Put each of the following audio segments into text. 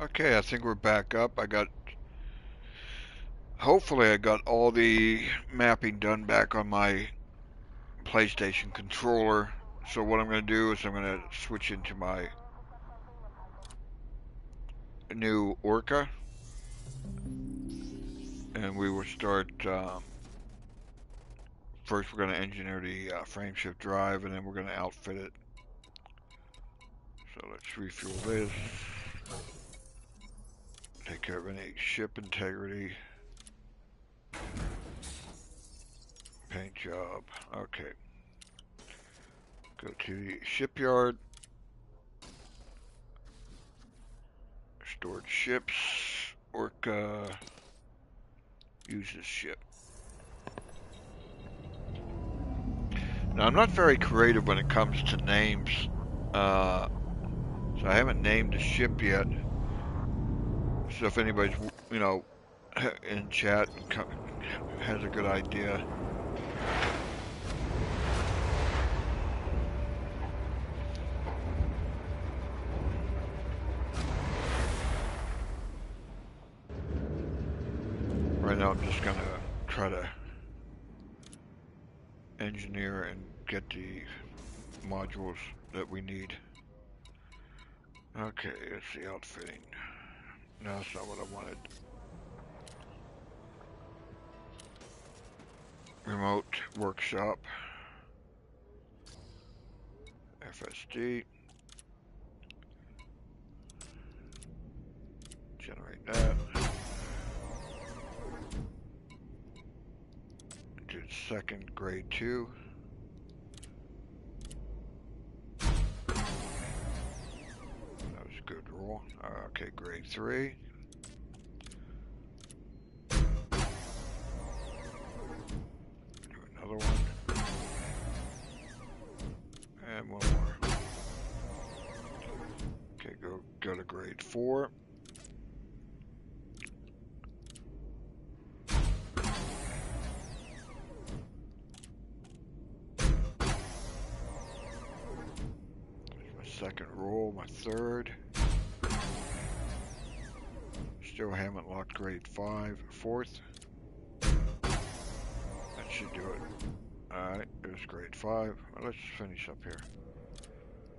Okay, I think we're back up. Hopefully I got all the mapping done back on my PlayStation controller. So what I'm going to do is I'm going to switch into my new Orca, and we will start. First, we're going to engineer the frameshift drive, and then we're going to outfit it. So let's refuel this. Take care of any ship integrity. Paint job. Okay. Go to the shipyard. Stored ships. Orca uses ship. Now, I'm not very creative when it comes to names, uh, so I haven't named the ship yet. So if anybody's, in chat and has a good idea. Right now, I'm just gonna try to engineer and get the modules that we need. Okay, let's see outfitting. No, that's not what I wanted. Remote workshop. FSD. Generate that. Do second grade 2. That was a good roll. Okay, grade 3. Do another one. And one more. Okay, go to grade 4. Second roll, my third. Still haven't locked grade 5. Fourth. That should do it. Alright, there's grade 5. Well, let's finish up here.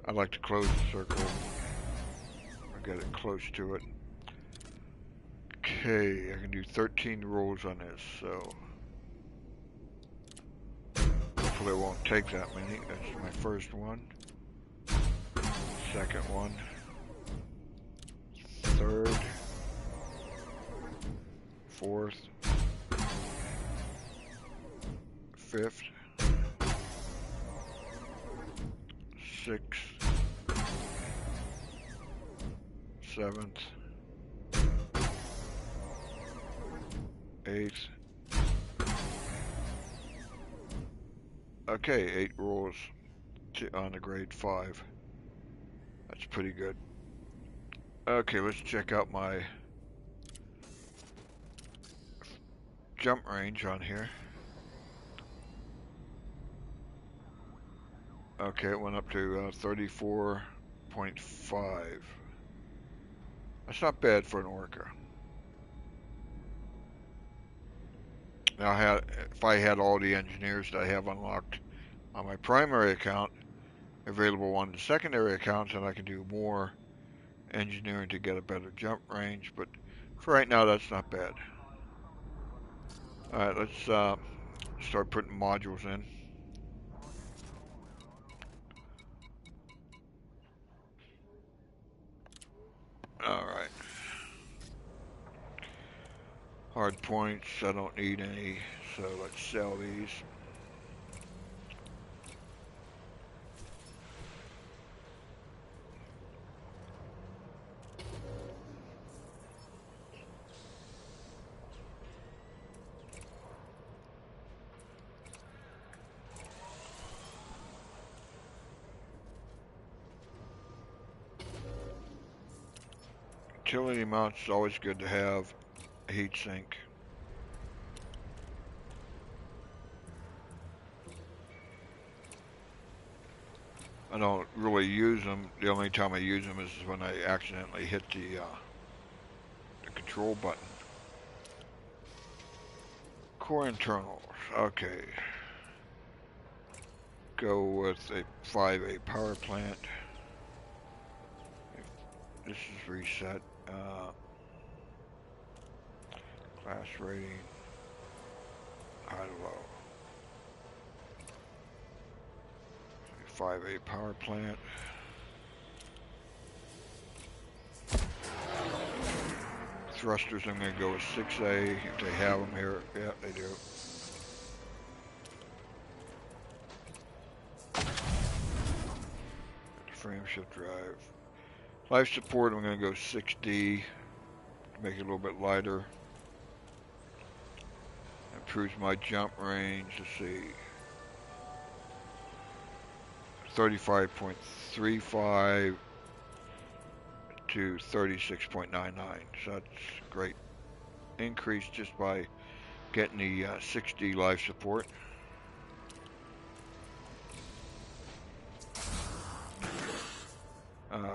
I like to close the circle. I get it close to it. Okay, I can do 13 rolls on this, so hopefully it won't take that many. That's my first one. Second one. Third. Fourth. Fifth. Sixth. Seventh. Eighth. Okay, 8 rolls on the grade 5. That's pretty good. Okay, let's check out my jump range on here. Okay, it went up to 34.5. That's not bad for an Orca. Now, if I had all the engineers that I have unlocked on my primary account available on the secondary account, then I can do more engineering to get a better jump range. But for right now, that's not bad. All right, let's start putting modules in. All right. Hard points, I don't need any, so let's sell these. Utility mounts is always good to have. A heat sink. I don't really use them. The only time I use them is when I accidentally hit the control button. Core internals. Okay. Go with a 5A power plant. This is reset. Class rating. High to low. 5A power plant. Thrusters, I'm going to go with 6A if they have them here. Yeah, they do. Frame shift drive. Life support, I'm going to go 6D to make it a little bit lighter. Improves my jump range. Let's see. 35.35 to 36.99. So that's great increase just by getting the 6D life support.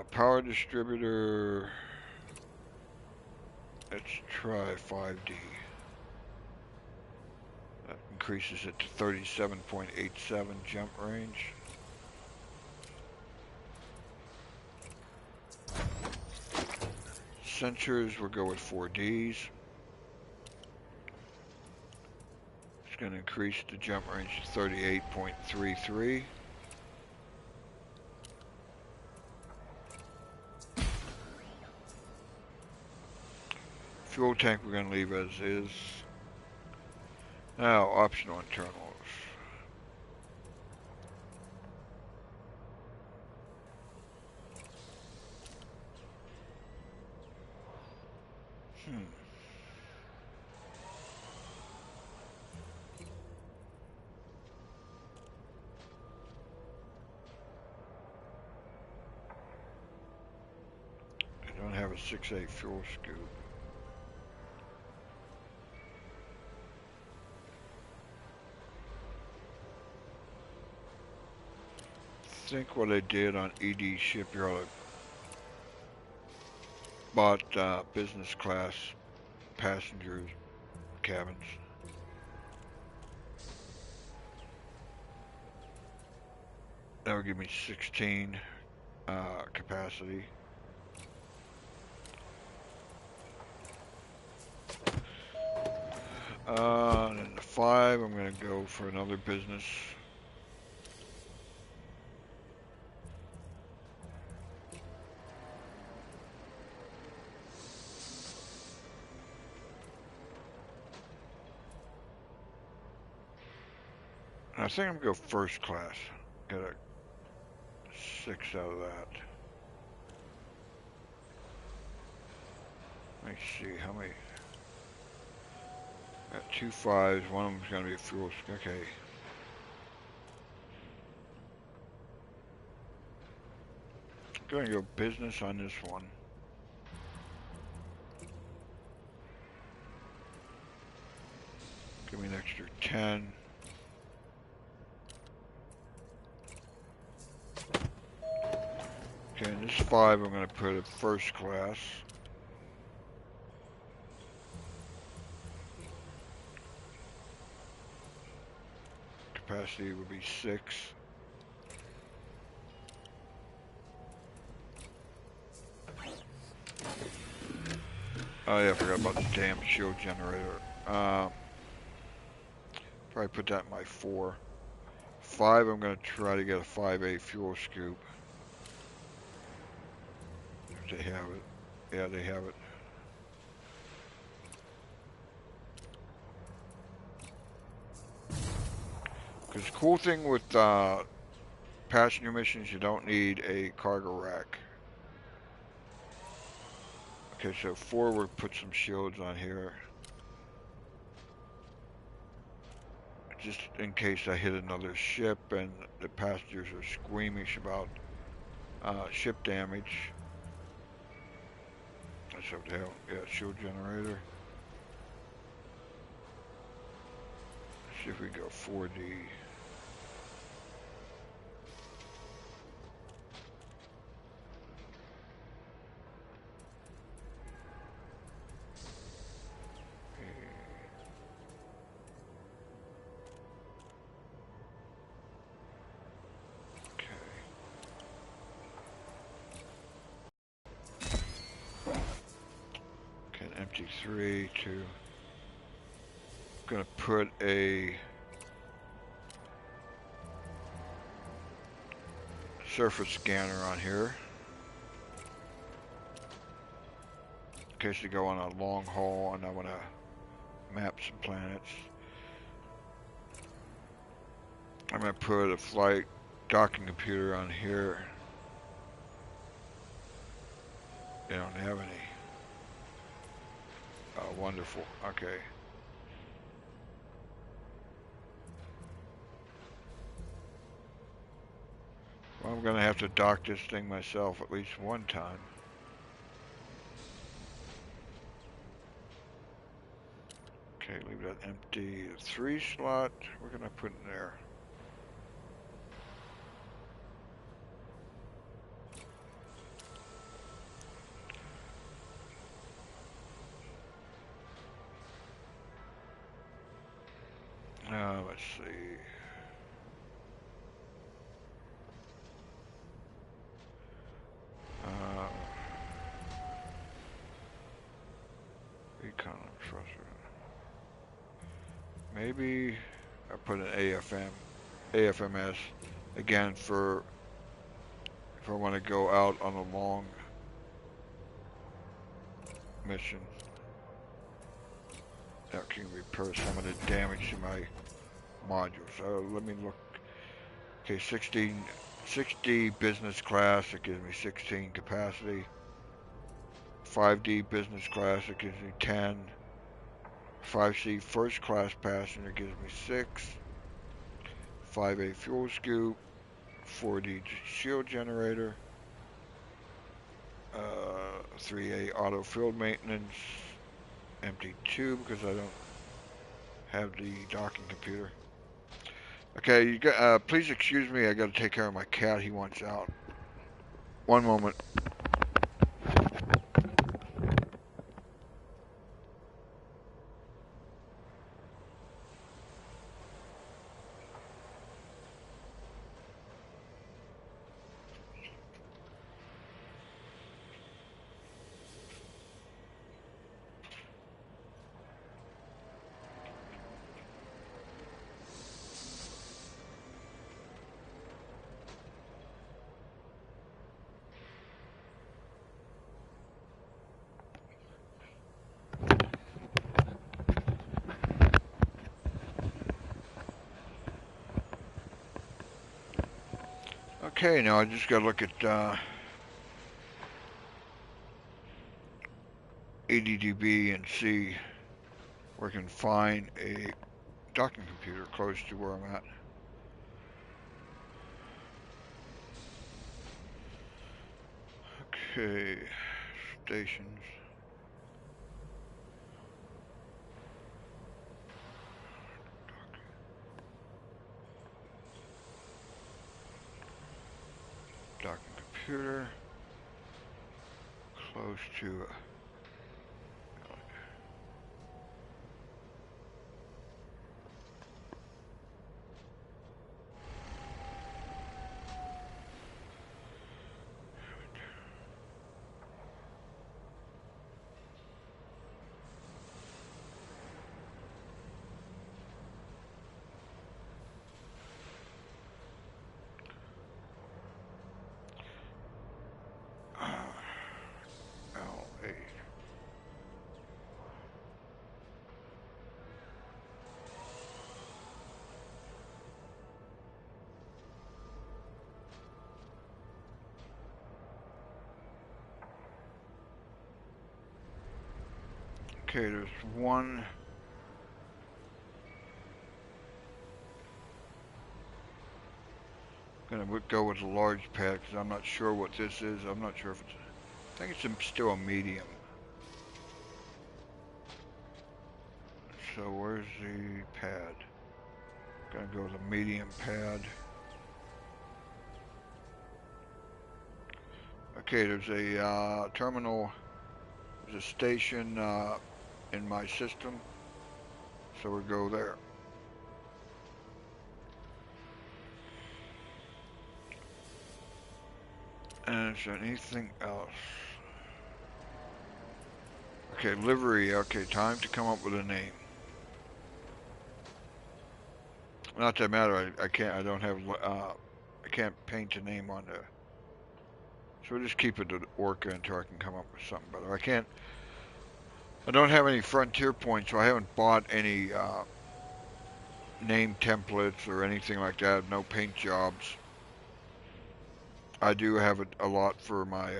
Power distributor. Let's try 5D. That increases it to 37.87 jump range. Sensors, we'll go with 4Ds. It's going to increase the jump range to 38.33. Fuel tank we're going to leave as is. Now, optional internals. I don't have a 6A fuel scoop. I think what I did on ED Shipyard, I bought business class passengers cabins. That would give me 16 capacity. And then the 5, I'm going to go for another business. I think I'm going to go first class. Get a 6 out of that. Let me see how many. Got 2 5s. One of them's going to be a fuel. Okay. Going to go business on this one. Give me an extra 10. Okay, and this 5 I'm going to put at first class. Capacity would be 6. Oh yeah, I forgot about the damn shield generator. Probably put that in my 4. 5, I'm going to try to get a 5A fuel scoop. If they have it. Yeah, they have it. Because the cool thing with passenger missions, you don't need a cargo rack. Okay, so forward, put some shields on here. Just in case I hit another ship and the passengers are squeamish about ship damage. Let's hope they have, yeah, shield generator. Let's see if we go 4D. empty 3, 2. Gonna put a surface scanner on here in case you go on a long haul and I want to map some planets. I'm gonna put a flight docking computer on here. They don't have any. Oh, wonderful. Okay. Well, I'm gonna have to dock this thing myself at least one time. Okay, leave that empty. The 3 slot, we're gonna put in there. Let's see. Recon thruster. Maybe I put an AFMS again for if I want to go out on a long mission. That can repair some of the damage to my modules. Let me look. Okay, 60 business class, it gives me 16 capacity. 5D business class, it gives me 10. 5C first class passenger gives me 6. 5A fuel scoop. 4D shield generator. 3A auto field maintenance. Empty 2 because I don't have the docking computer. Okay, you got, please excuse me, I gotta take care of my cat, he wants out. One moment. Okay, now I just gotta look at ADDB and see where I can find a docking computer close to where I'm at. Okay, stations. Docking computer. Close to L8. Okay, there's one. Gonna go with a large pad because I'm not sure what this is. I'm not sure if it's. I think it's still a medium. So where's the pad? Gonna go with a medium pad. Okay, there's a terminal. There's a station in my system. So we'll go there. And is there anything else? Okay, livery. Okay, time to come up with a name. Not that matter. I can't. I don't have. I can't paint a name on there. So we'll just keep it to Orca until I can come up with something better. I can't. I don't have any frontier points, so I haven't bought any name templates or anything like that. No paint jobs. I do have a lot for my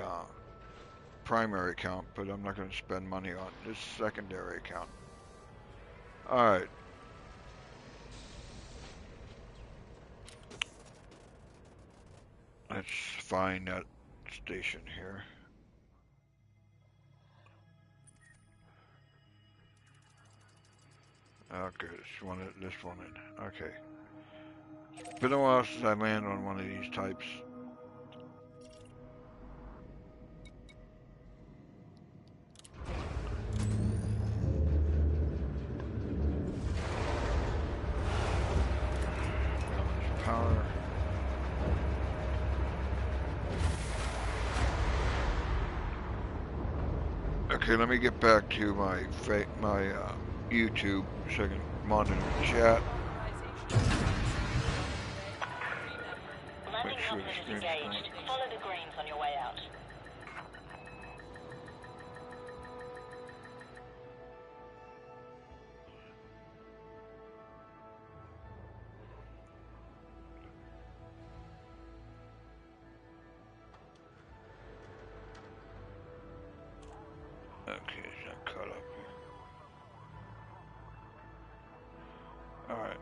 primary account, but I'm not going to spend money on this secondary account. Alright. Let's find that station here. Okay, this one in. Okay. Been a while since I landed on one of these types. Power. Okay, let me get back to my YouTube so I can monitor the chat. Make sure the screen's engaged. Follow the greens on your way out. Okay, it's not caught up. Alright.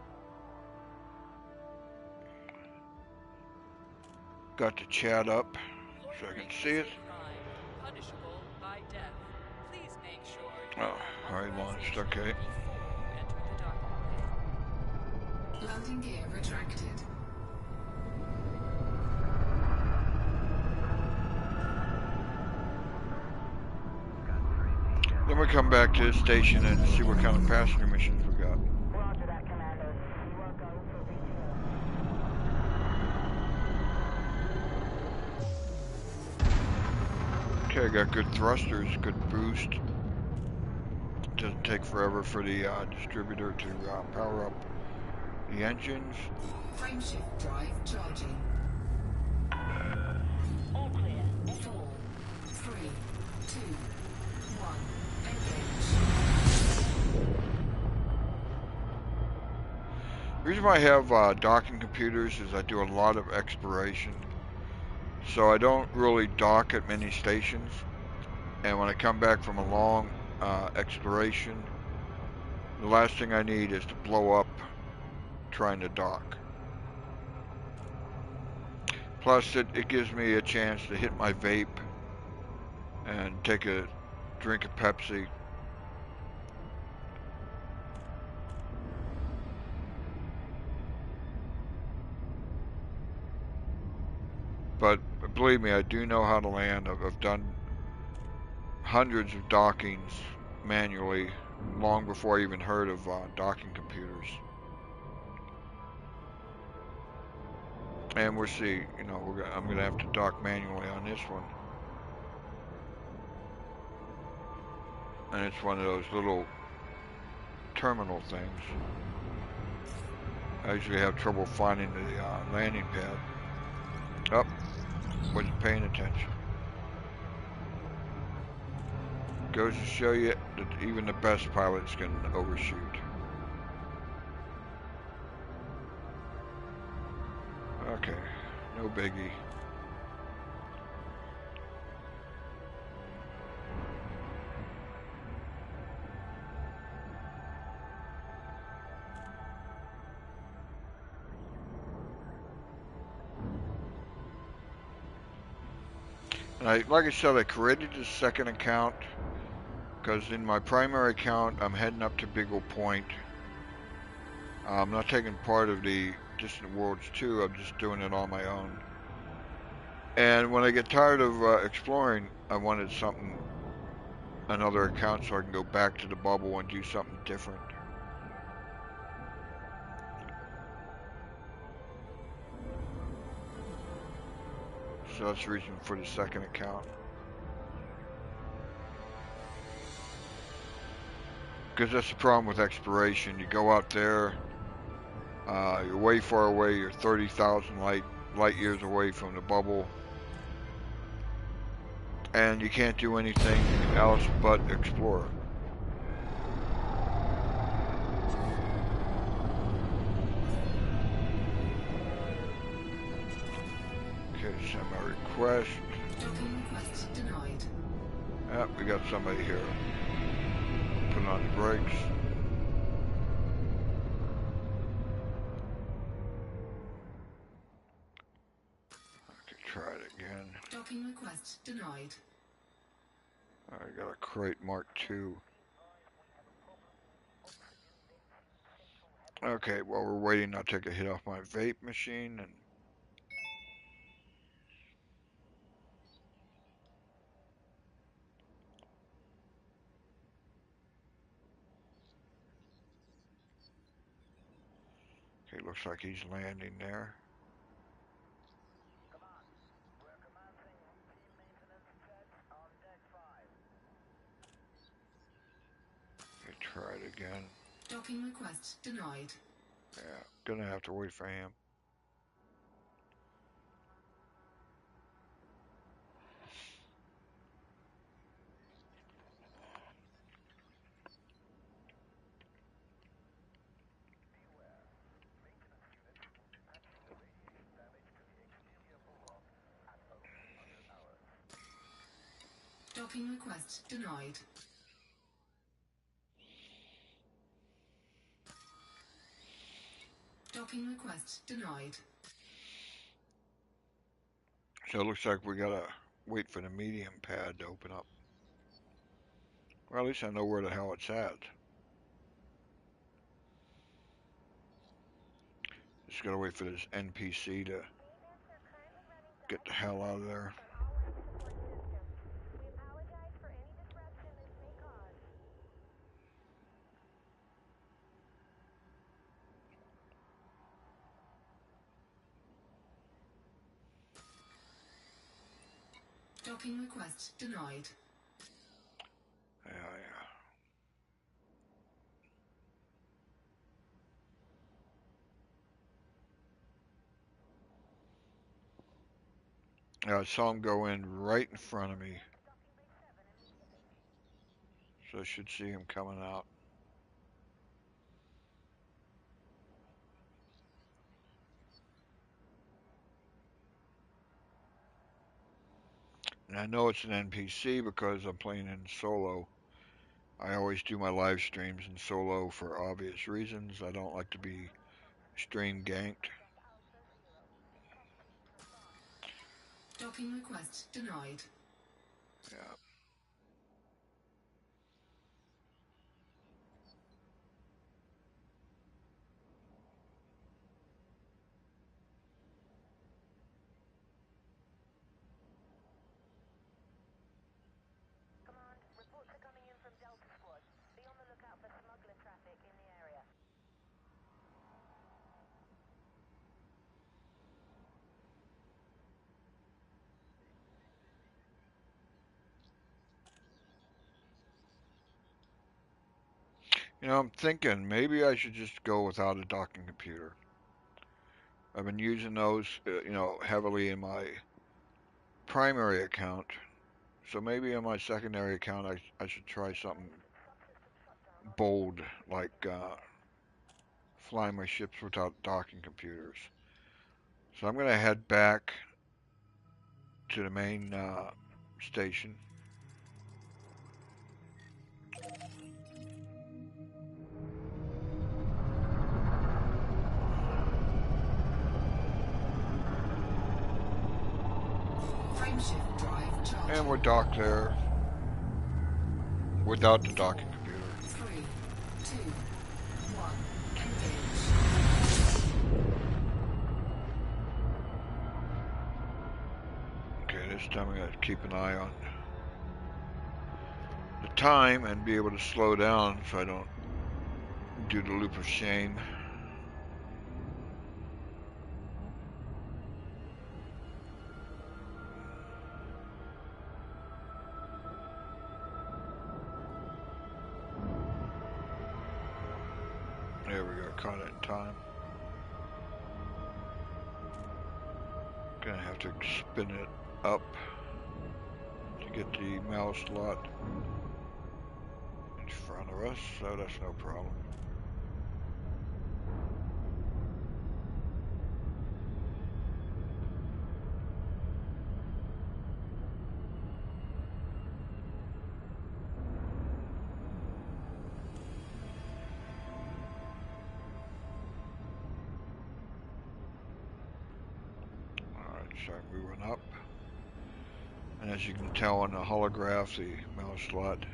Got the chat up so I can see it. Oh, already launched, okay. Landing gear retracted. Then we come back to the station and see what kind of passenger missions we got. Roger that, Commander. You are go for Okay, I got good thrusters, good boost. Doesn't take forever for the distributor to power up the engines. Frameshift drive charging. all clear. 4, 3, 2, 1. The reason why I have docking computers is I do a lot of exploration. So I don't really dock at many stations. And when I come back from a long exploration, the last thing I need is to blow up trying to dock. Plus, it gives me a chance to hit my vape and take a drink of Pepsi. But believe me, I do know how to land. I've done hundreds of dockings manually long before I even heard of docking computers. And we'll see, you know, I'm gonna have to dock manually on this one. And it's one of those little terminal things. I usually have trouble finding the landing pad. Oh, wasn't paying attention. Goes to show you that even the best pilots can overshoot. Okay, no biggie. And like I said, I created this second account because in my primary account, I'm heading up to Beagle Point. I'm not taking part of the Distant Worlds 2, I'm just doing it on my own. And when I get tired of exploring, I wanted another account so I can go back to the bubble and do something different. So that's the reason for the second account. because that's the problem with exploration. You go out there, you're way far away. You're 30,000 light years away from the bubble, and you can't do anything else but explore. Okay, send my request. Docking request denied. Yep, we got somebody here. Put on the brakes. I could try it again. Docking request denied. I got a crate Mark II. Okay, while we're waiting, I'll take a hit off my vape machine and okay, looks like he's landing there. Okay, try it again. Docking request denied. Yeah, gonna have to wait for him. Docking request denied. Docking request denied. So it looks like we gotta wait for the medium pad to open up. Well, at least I know where the hell it's at. Just gotta wait for this NPC to get the hell out of there. Docking request denied. Yeah, yeah. Yeah, I saw him go in right in front of me. So I should see him coming out. And I know it's an NPC because I'm playing in solo. I always do my live streams in solo for obvious reasons. I don't like to be stream ganked. Docking request denied. Yeah. You know, I'm thinking maybe I should just go without a docking computer. I've been using those, heavily in my primary account. So maybe in my secondary account, I should try something bold, like flying my ships without docking computers. So I'm going to head back to the main station. Frameshift drive charging. And we're docked there without the docking computer. 3, 2, 1. Engage. Okay, this time I got to keep an eye on the time and be able to slow down so I don't do the loop of shame. There we go, caught it in time. Gonna have to spin it up to get the mouse slot in front of us, so that's no problem. Start moving up, and as you can tell on the holograph, the mouse slot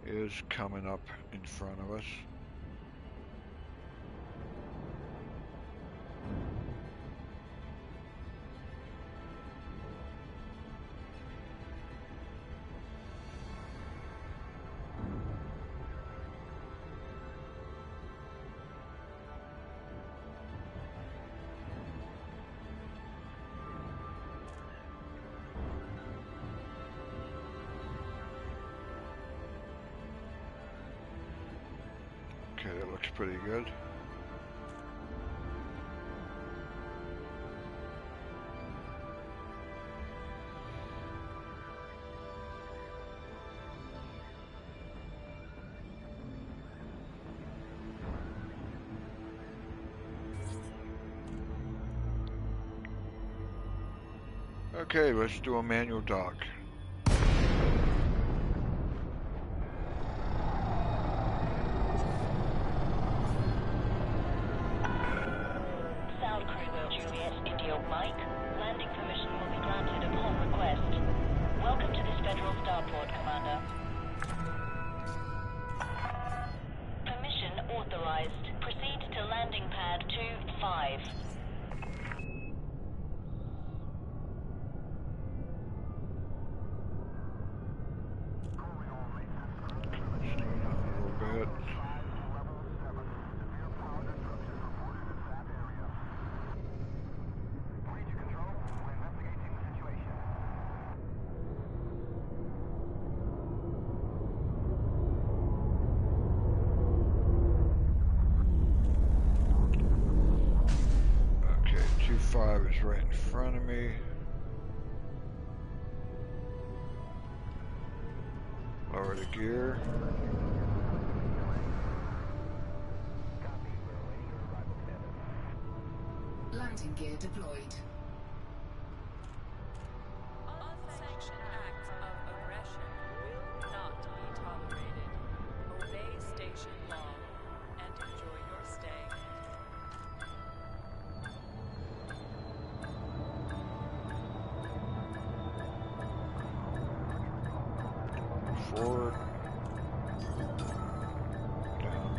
is coming up in front of us. Okay, that looks pretty good. Okay, let's do a manual dock. Sound crew will Juliet India Mike. Landing permission will be granted upon request. Welcome to this federal starport, Commander. Permission authorized. Proceed to landing pad 25. A little bit. Okay, 25 is right in front of me. Lower the gear. Landing gear deployed. Unsanctioned acts of aggression will not be tolerated. Obey station law and enjoy your stay. Forward. Down.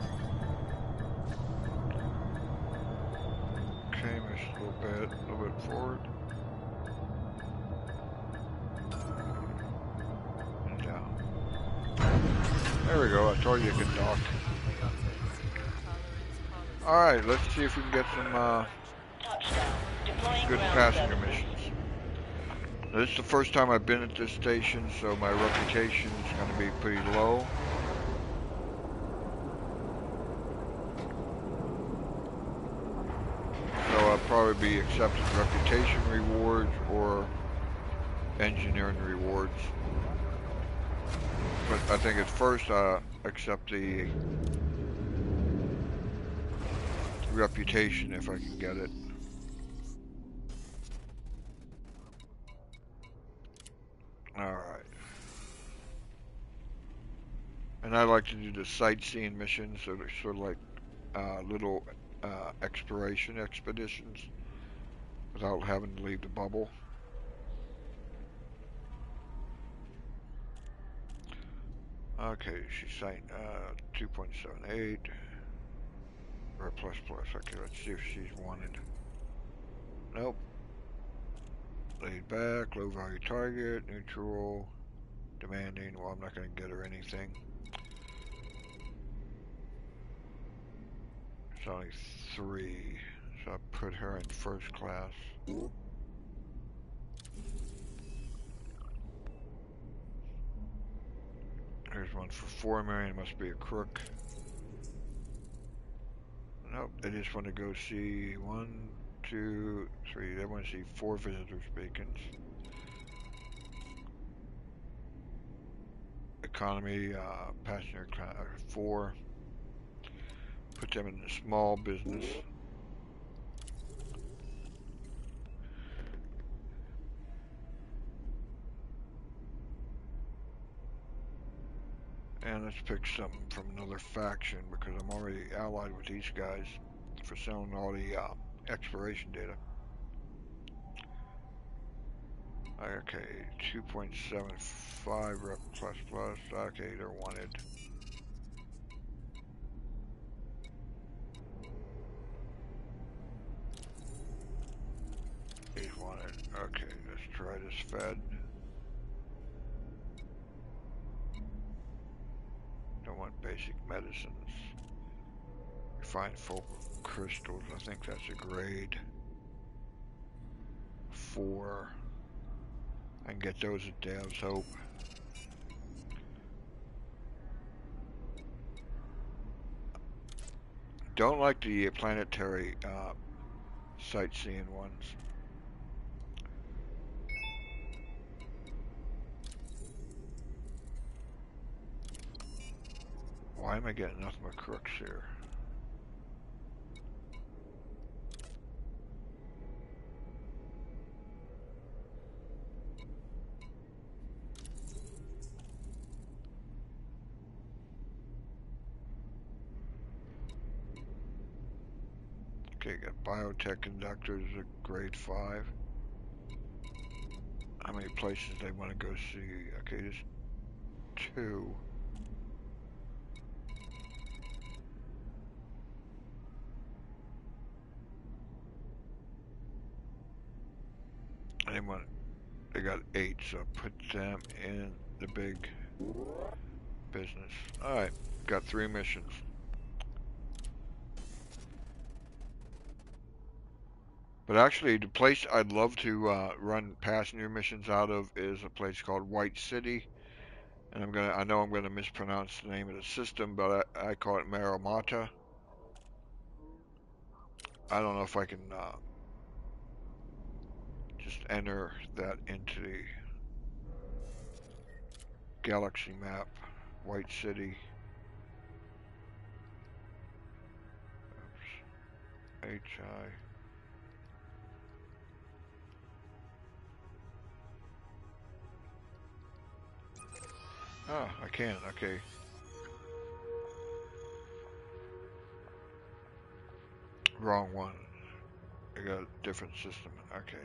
Okay, missed a little bit forward. And down. There we go, I told you you could dock. Alright, let's see if we can get some Touchdown. Deploying good ground passenger services. missions. Now, this is the first time I've been at this station, so my reputation is going to be pretty low. So I'll probably be accepting reputation rewards or engineering rewards. But I think at first I accept the reputation if I can get it. Alright. And I like to do the sightseeing missions, so they're sort of like little exploration expeditions without having to leave the bubble. Okay, she's saying 2.78 or plus plus. Okay, let's see if she's wanted. Nope. Laid back, low value target, neutral, demanding. Well, I'm not going to get her anything. It's only 3, so I put her in first class. Here's one for 4 million. Must be a crook. Nope, they just want to go see 1, 2, 3. They want to see 4 visitors beacons. Economy, passenger 4. Put them in the small business. And let's pick something from another faction because I'm already allied with these guys for selling all the exploration data. Okay, 2.75 rep plus plus. Okay, they're wanted. He's wanted. Okay, let's try this Fed. Don't want basic medicines. Refined folk crystals. I think that's a grade 4. I can get those at Dav's Hope. Don't like the planetary sightseeing ones. Why am I getting nothing but crooks here? Okay, got biotech conductors at grade 5. How many places they want to go see? Okay, there's 2. They got 8, so put them in the big business. Alright, got 3 missions. But actually, the place I'd love to run passenger missions out of is a place called White City. And I know I'm gonna mispronounce the name of the system, but I call it Maramata. I don't know if I can just enter that into the galaxy map. White City. Oops. HI. Ah, I can. Okay. Wrong one. I got a different system. Okay.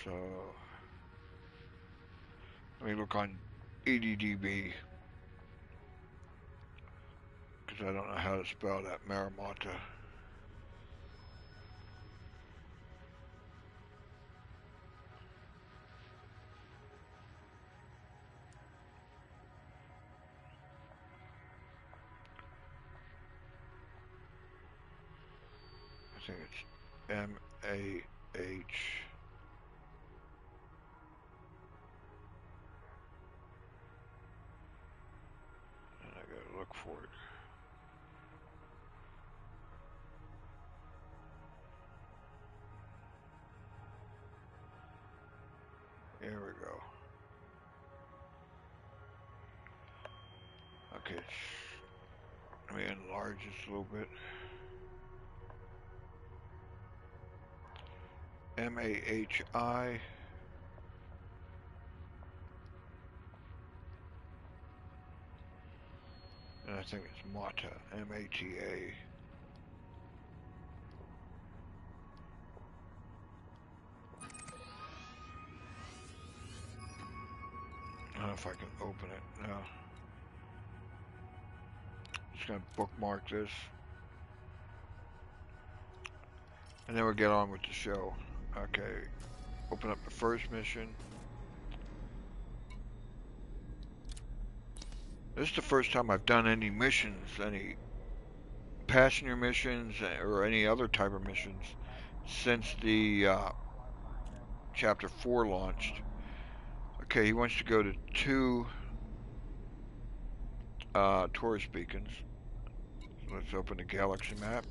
So let me look on EDDB because I don't know how to spell that. Maramata. I think it's M-A-H. And I gotta look for it. Here we go. Okay, let me enlarge this a little bit. M-A-H-I. And I think it's Mata. M-A-T-A. I don't know if I can open it now. Just gonna bookmark this. And then we'll get on with the show. Okay. Open up the first mission. This is the first time I've done any missions, any passenger missions, or any other type of missions since the Chapter 4 launched. Okay, he wants to go to 2 tourist beacons. So let's open the galaxy map.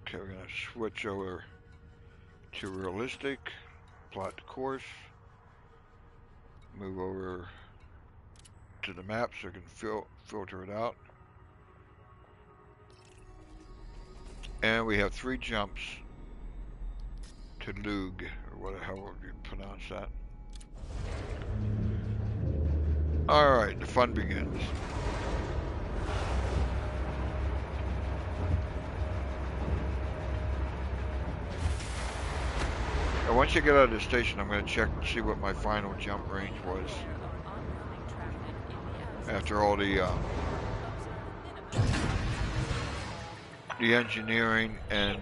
Okay, we're gonna switch over to realistic, plot the course, move over to the map so I can filter it out. And we have 3 jumps to Lug, or whatever, however you pronounce that. Alright, the fun begins. And once you get out of the station, I'm going to check and see what my final jump range was. After all the engineering and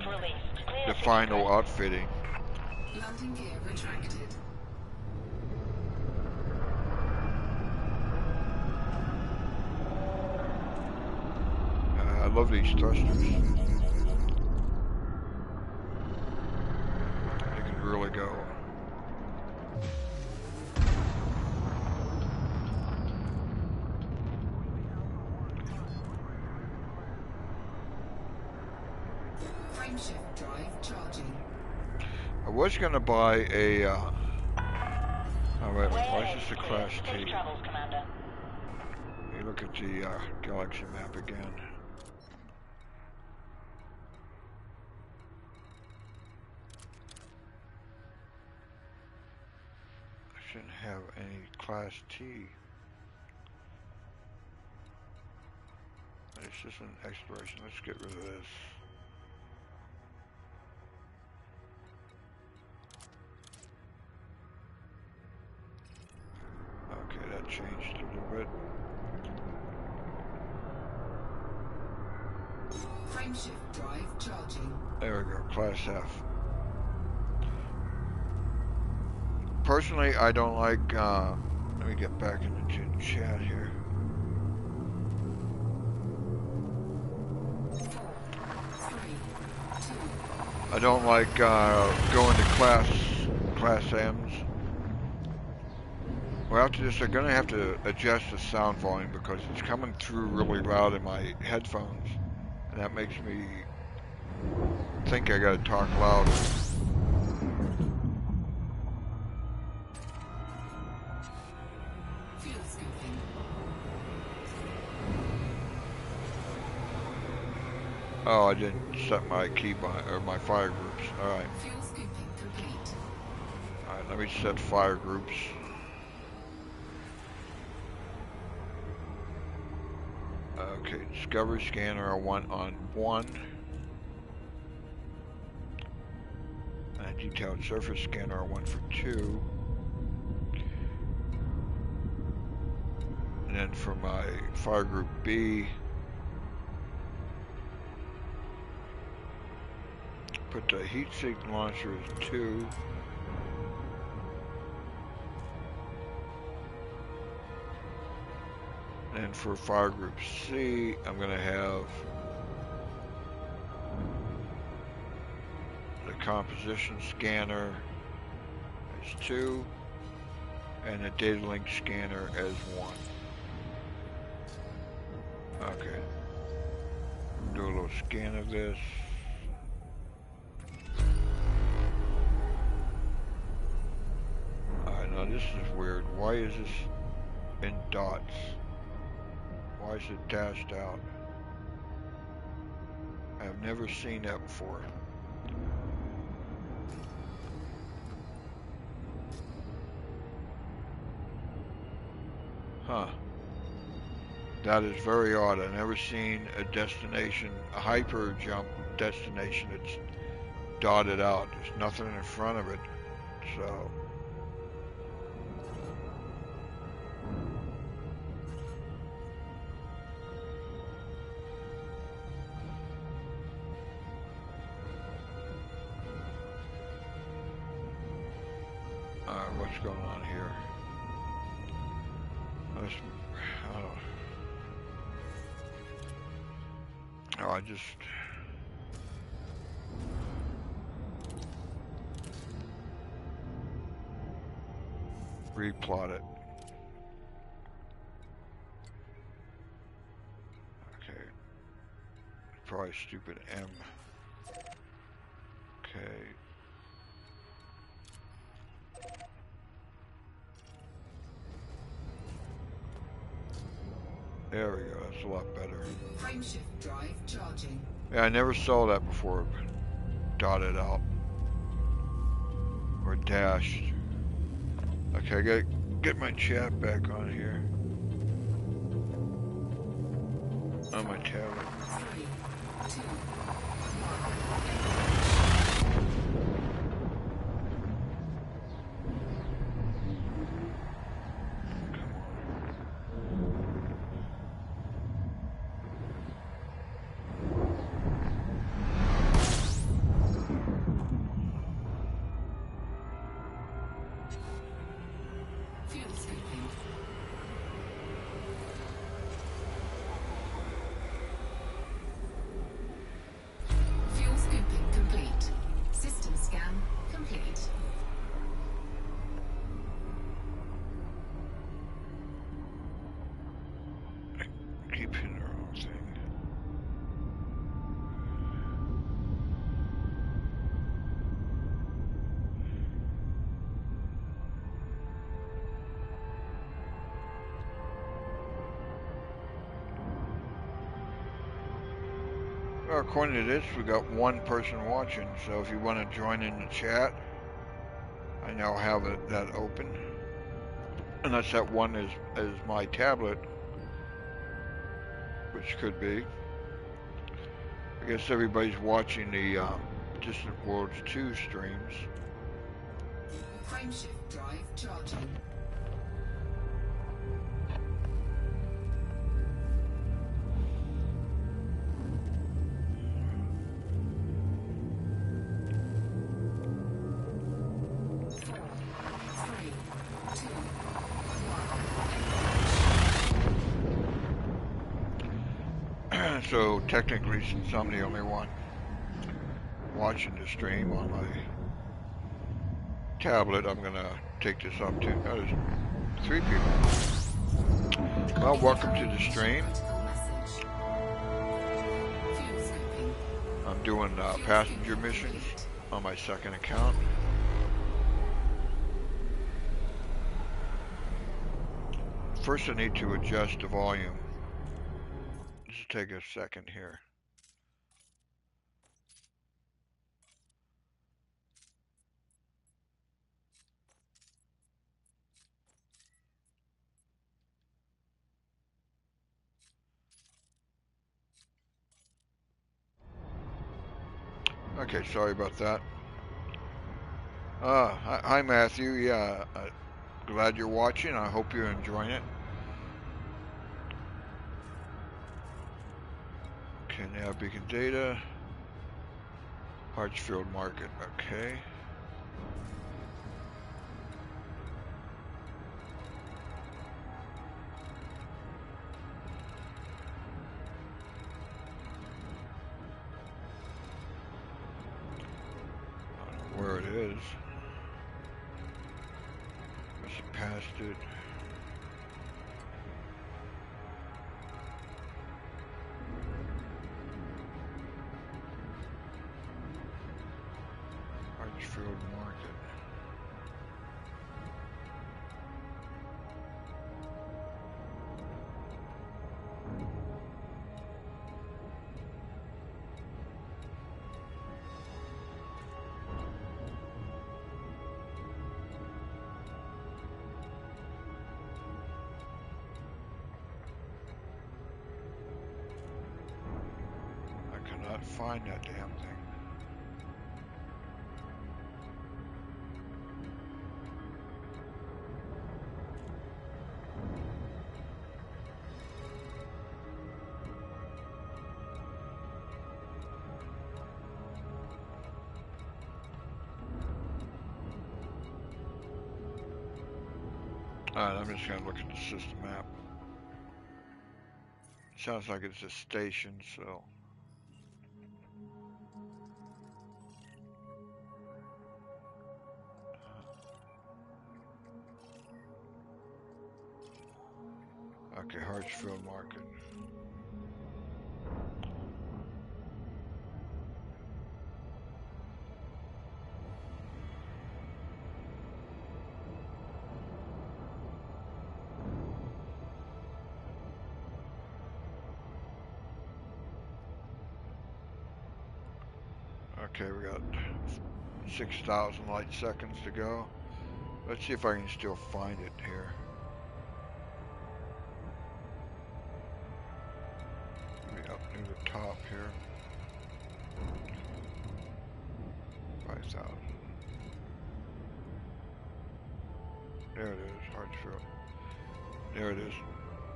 the final outfitting. Landing gear retracted. I love these thrusters. They can really go. Frameshift drive charging. I was going to buy a... oh wait, why is this a Class T? You look at the galaxy map again. I shouldn't have any Class T. It's just an exploration. Let's get rid of this. Okay, that changed a little bit. Frameshift drive charging. There we go, Class F. Personally, I don't like, let me get back into chat here. I don't like going to Class M's. Well, after this, they're going to have to adjust the sound volume because it's coming through really loud in my headphones. And that makes me think I got to talk louder. Fuel scooping. Oh, I didn't set my or my fire groups. All right. Fuel scooping complete. All right, let me set fire groups. Okay, discovery scanner I want on 1. And detailed surface scanner I want for 2. And then for my fire group B, put the heat sink launcher as 2. And for fire group C, I'm going to have the composition scanner as 2 and the data link scanner as 1. Okay. Do a little scan of this. Alright, now this is weird. Why is this in dots? Why is it dashed out? I've never seen that before. Huh. That is very odd. I've never seen a destination, a hyper jump destination that's dotted out. There's nothing in front of it. So... what's going on here? Oh, I just... replot it. Okay. Probably stupid M. Okay. There we go. That's a lot better. Frameshift drive charging. Yeah, I never saw that before. Dotted out or dashed. Okay, I gotta get my chat back on here. On my tablet. 3, 2, fuel scooping. Fuel scooping complete. System scan complete. Keep hitting the wrong thing. Well, according to this, we got one person watching, so if you want to join in the chat, I now have that open. Unless that one is my tablet, which could be. I guess everybody's watching the Distant Worlds 2 streams. Frameshift drive charging. Four, three, two, So technically, since I'm the only one watching the stream on my tablet, I'm gonna take this up to there's 3 people. Well, welcome to the stream. critical message. Fuel scooping. I'm doing passenger missions on my second account. First, I need to adjust the volume. Just take a second here. Okay, sorry about that. Hi Matthew. Yeah, glad you're watching. I hope you're enjoying it. Okay, now beacon data. Hartsfield Market. Okay. I don't know where it is. Must have passed it. Hartsfield Market. I cannot find that damn thing. Alright, I'm just gonna look at the system map. Sounds like it's a station, so. Richfield Market. Okay, we got 6,000 light seconds to go. Let's see if I can still find it here. Maybe up near the top here. 5,000. There it is, Hartsfield. There it is.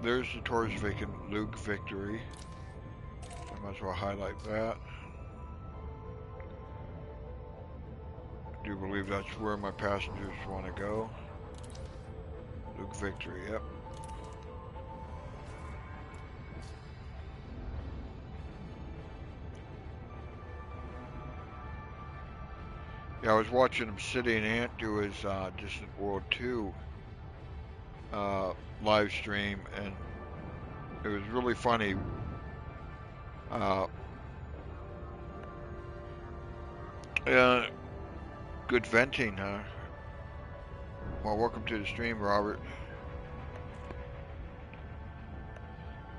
There's the Taurus Vacant Luke Victory. I might as well highlight that. I do believe that's where my passengers want to go. Luke Victory, yep. Yeah, I was watching Obsidian Ant do his Distant World 2 live stream, and it was really funny. Yeah, good venting, huh? Well, welcome to the stream, Robert.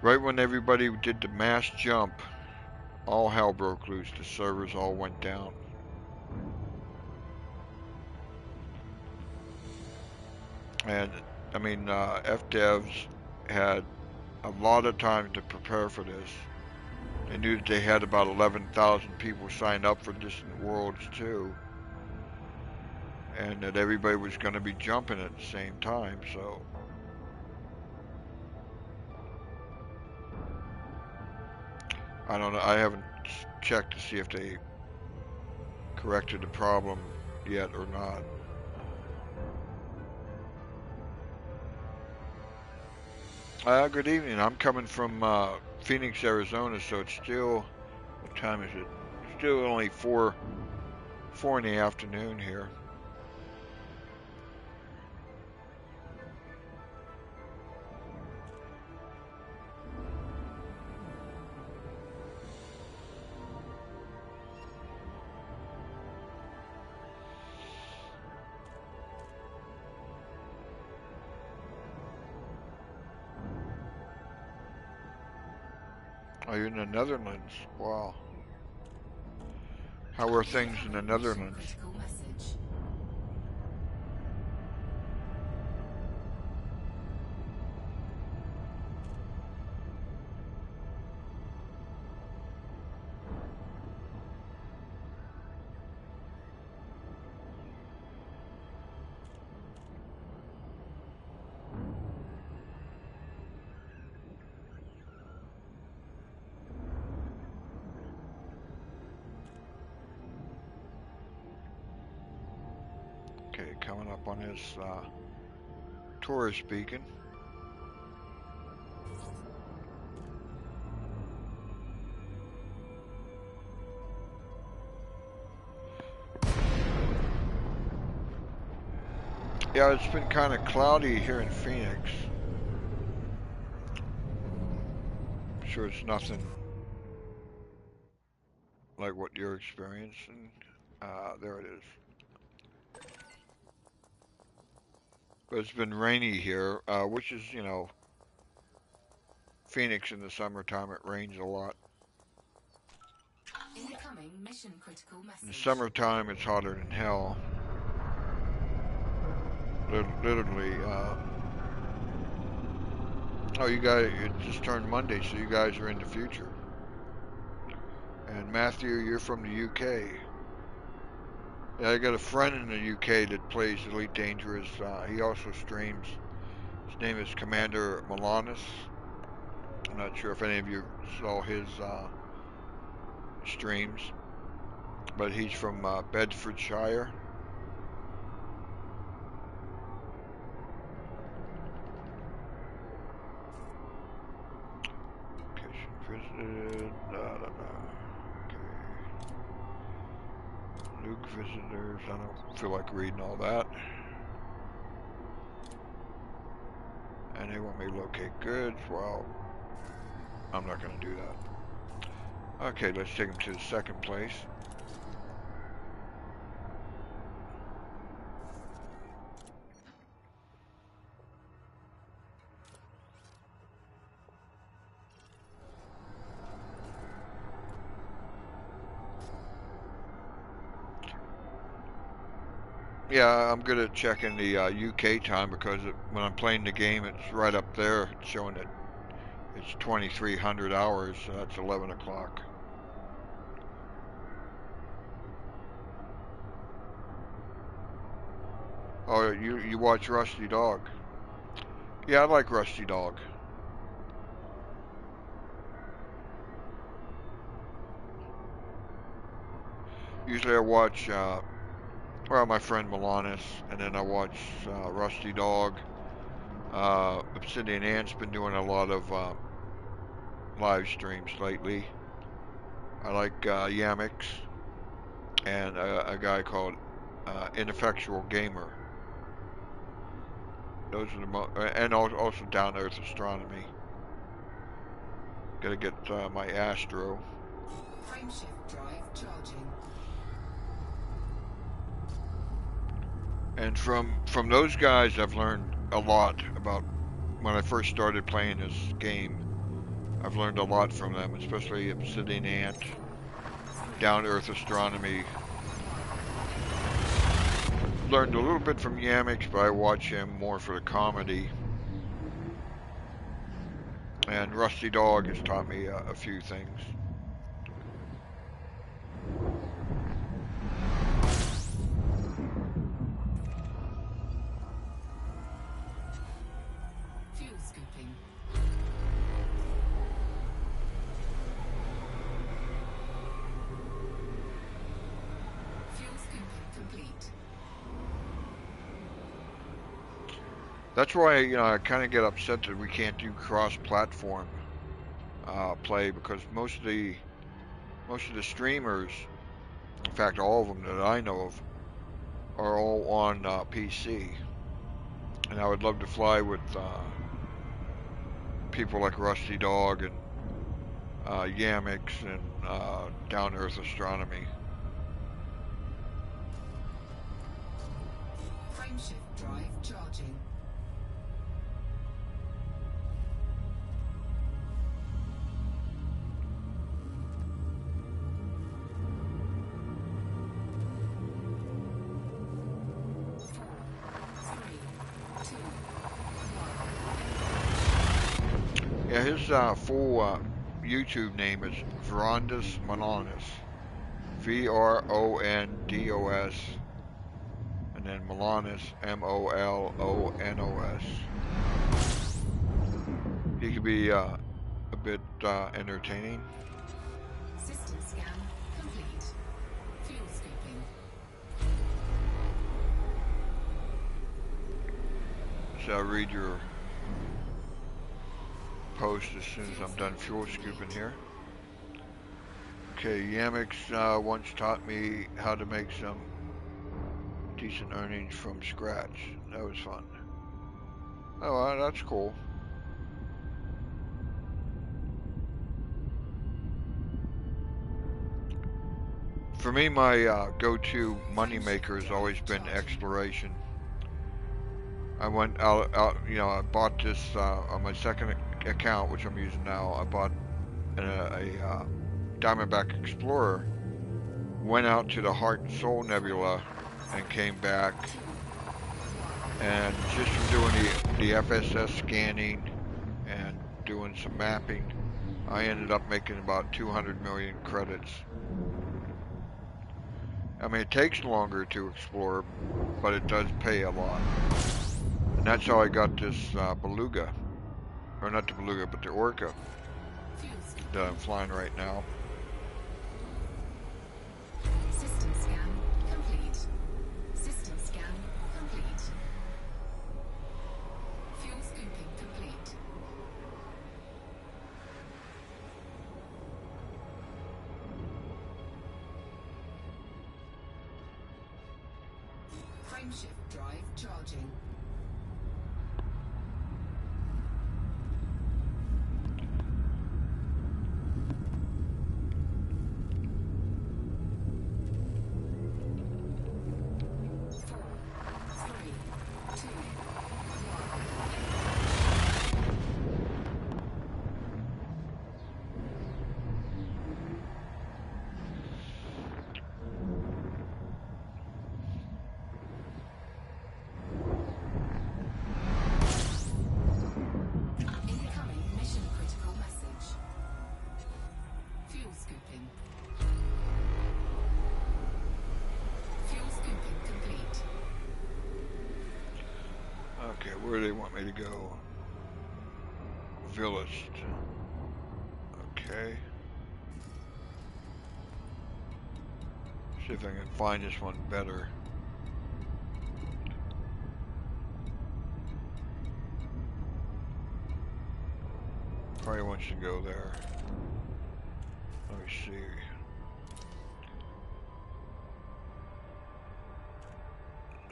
Right when everybody did the mass jump, all hell broke loose. The servers all went down. And, I mean, FDevs had a lot of time to prepare for this. They knew that they had about 11,000 people signed up for Distant Worlds 2. And that everybody was going to be jumping at the same time, so... I don't know, I haven't checked to see if they corrected the problem yet or not. Good evening. I'm coming from Phoenix, Arizona, so it's still, what time is it? Still only 4 in the afternoon here. Oh, you're in the Netherlands. Wow. How are things in the Netherlands? Critical message. Okay, coming up on this tourist beacon. Yeah, it's been kind of cloudy here in Phoenix. I'm sure it's nothing like what you're experiencing. There it is. But it's been rainy here, which is, you know, Phoenix in the summertime, it rains a lot. Incoming mission critical message. In the summertime, it's hotter than hell. Literally, oh, you guys, it just turned Monday, so you guys are in the future. And Matthew, you're from the UK. Yeah, I got a friend in the UK that plays Elite Dangerous. He also streams. His name is Commander Milanis. I'm not sure if any of you saw his streams, but he's from Bedfordshire. Location visited. Okay. Luke visitors. I don't feel like reading all that. And they want me to locate goods. Well, I'm not going to do that. Okay, let's take them to the second place. Yeah, I'm good at checking the UK time because when I'm playing the game, it's right up there. It's showing that it's 2300 hours, so that's 11 o'clock. Oh, you watch Rusty Dog? Yeah, I like Rusty Dog. Usually I watch, well, my friend Milanis, and then I watch Rusty Dog. Obsidian Ant's been doing a lot of live streams lately. I like Yamix and a guy called Ineffectual Gamer. Those are the and also Down Earth Astronomy. Gotta get my Astro. Frameshift drive charging. And from those guys, I've learned a lot about when I first started playing this game. I've learned a lot from them, especially Obsidian Ant, Down Earth Astronomy. Learned a little bit from Yamix, but I watch him more for the comedy. And Rusty Dog has taught me a few things. Fuel scooping. Fuel scooping complete. That's why I kind of get upset that we can't do cross-platform play, because most of the streamers, in fact all of them that I know of, are all on PC. And I would love to fly with people like Rusty Dog and Yamix and Down Earth Astronomy. Frameshift drive charging. Yeah, his full YouTube name is Vrondos Malonis. Vrondos, and then Malonis, Molonos. He could be a bit entertaining. System scan complete. Fuel scooping. So I'll read your post as soon as I'm done fuel scooping here. Okay, Yamix once taught me how to make some decent earnings from scratch. That was fun. Oh, that's cool. For me, my go-to moneymaker has always been exploration. I went out, I bought this on my second account, which I'm using now. I bought a Diamondback Explorer, went out to the Heart and Soul Nebula, and came back. And just from doing the FSS scanning and doing some mapping, I ended up making about 200 million credits. I mean, it takes longer to explore, but it does pay a lot. And that's how I got this Beluga. Or not the Beluga, but the Orca that I'm flying right now. System scan complete. System scan complete. Fuel scooping complete. Frameshift drive charging. where do they want me to go? Villist. Okay. See if I can find this one better. Probably wants to go there. Let me see.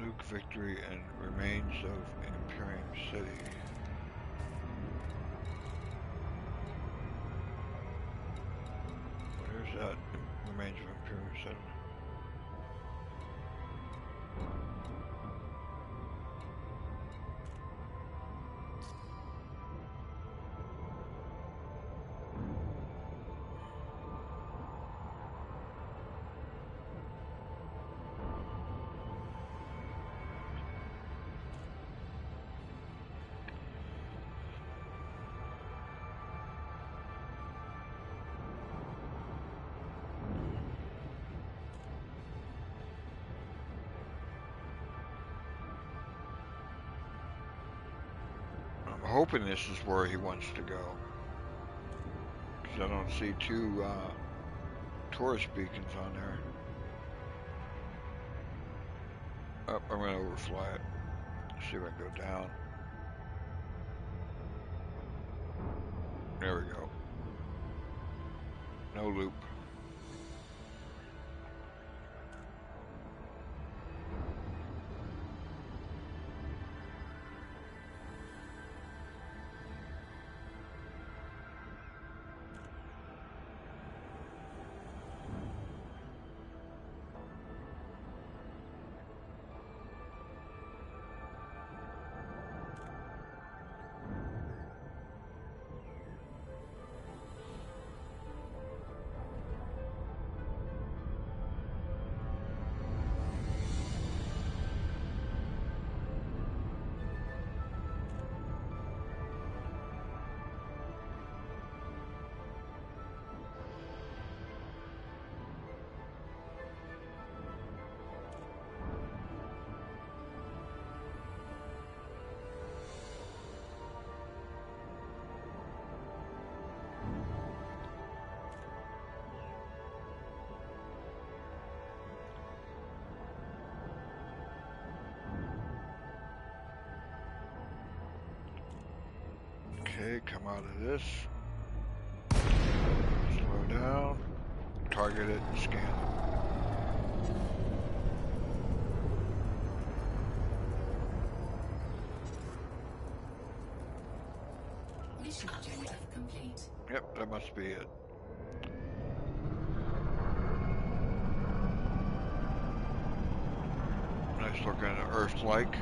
Luke victory and remains of Imperium City. Where's that? Remains of Imperium City. I'm hoping this is where he wants to go. Because I don't see two tourist beacons on there. Oh, I'm going to overfly it. See if I can go down. There we go. No loop. Okay, come out of this. Slow down. Target it and scan it. Mission objective complete. Yep, that must be it. Nice looking Earth-like.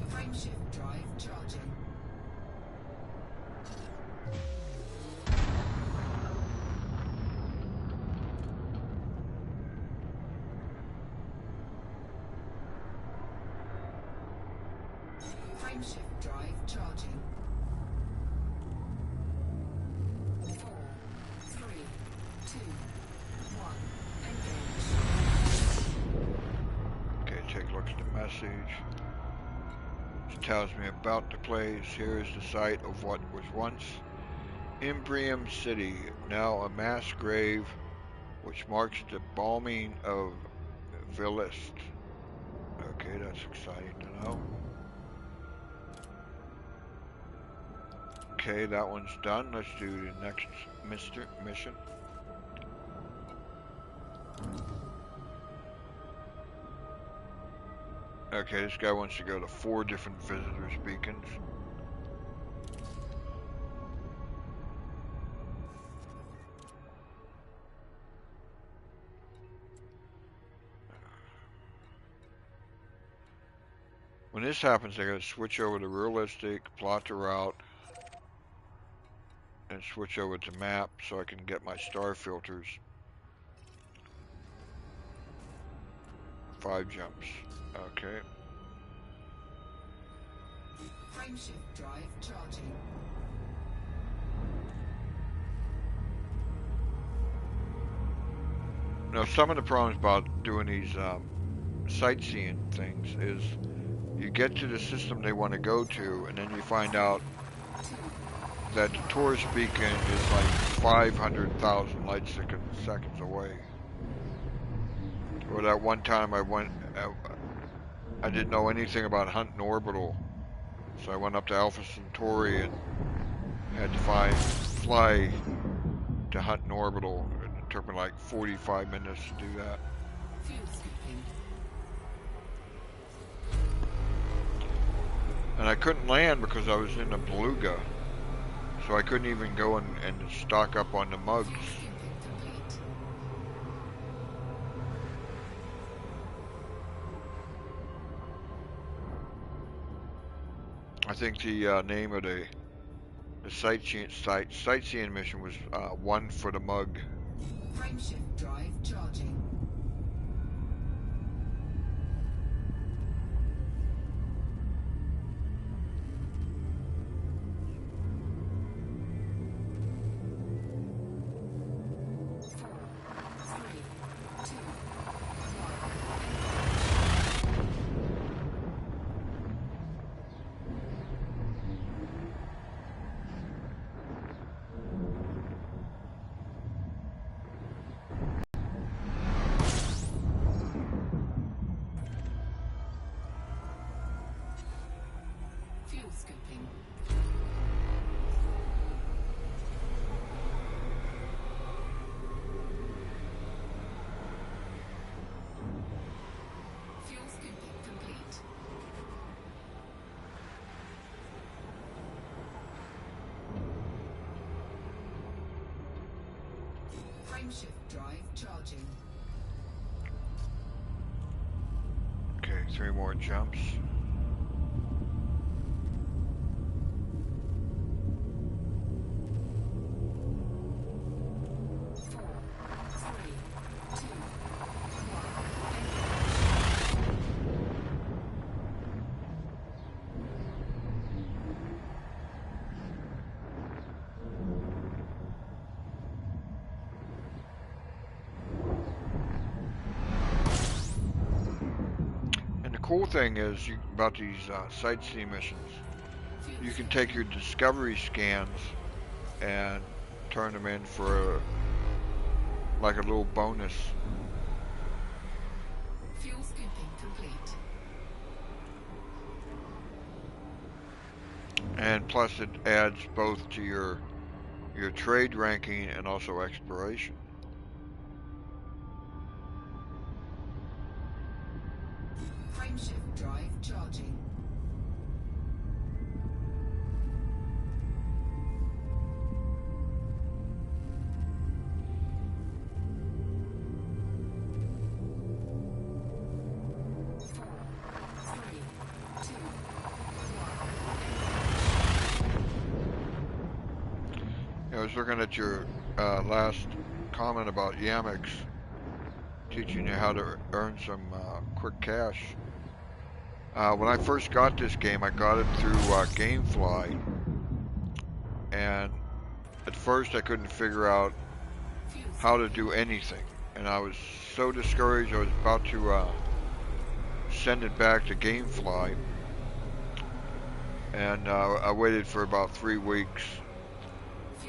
Frameshift drive charging. Frameshift drive charging. 4, 3, 2, 1. Engage. Okay, take a look at the message. It tells me about the place. Here is the site of what was once Imperium City, now a mass grave which marks the bombing of Villist. Okay, that's exciting to know. Okay, that one's done. Let's do the next mission. Okay, this guy wants to go to 4 different visitors' beacons. When this happens, I gotta switch over to realistic, plot the route, and switch over to map so I can get my star filters. 5 jumps. Okay. Frameshift drive charging. Now, some of the problems about doing these sightseeing things is you get to the system they want to go to, and then you find out that the tourist beacon is like 500,000 light seconds away. Or that one time I didn't know anything about hunting orbital, so I went up to Alpha Centauri and had to fly to hunting orbital. It took me like 45 minutes to do that. Fuel skipping. And I couldn't land because I was in a beluga, so I couldn't even go and stock up on the mugs. Fuel skipping complete. I think the name of the sightseeing mission was One for the Mug. Frameshift drive charging. Four, three, two, fuel skipping. Fuel skipping complete. Frameshift drive charging. Okay, 3 more jumps. Four, three, two, And the cool thing is about these sightseeing missions, you can take your discovery scans and turn them in for like a little bonus. fuel skipping complete. And plus it adds both to your trade ranking and also exploration. Frameshift drive charging. Four, three, two, I was looking at your last comment about Yamix teaching you how to earn some quick cash. When I first got this game, I got it through GameFly, and at first I couldn't figure out fuel how to do anything, and I was so discouraged. I was about to send it back to GameFly, and I waited for about 3 weeks,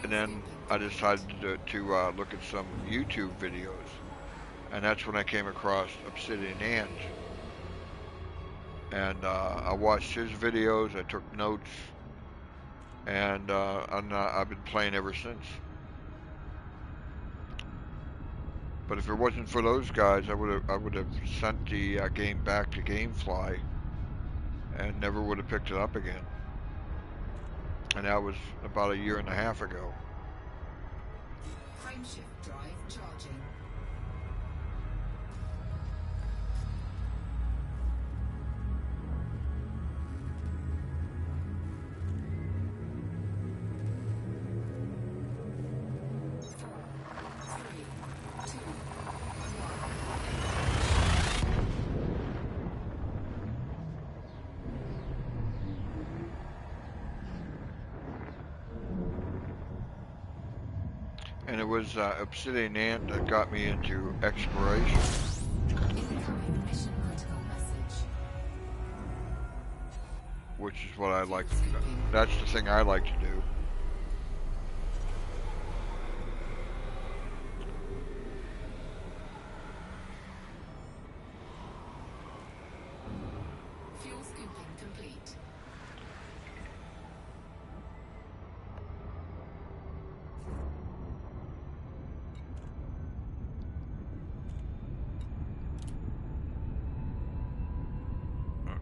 and then I decided to look at some YouTube videos, and that's when I came across Obsidian Ant. And I watched his videos, I took notes, and I've been playing ever since. But if it wasn't for those guys, I would have sent the game back to GameFly and never would have picked it up again. And that was about a year and a half ago. Frameshift drive charging. Four, three, two, And it was Obsidian Ant that got me into exploration, Incoming mission critical message. which is what I like. Scooping. That's the thing I like to do. Fuel scooping complete.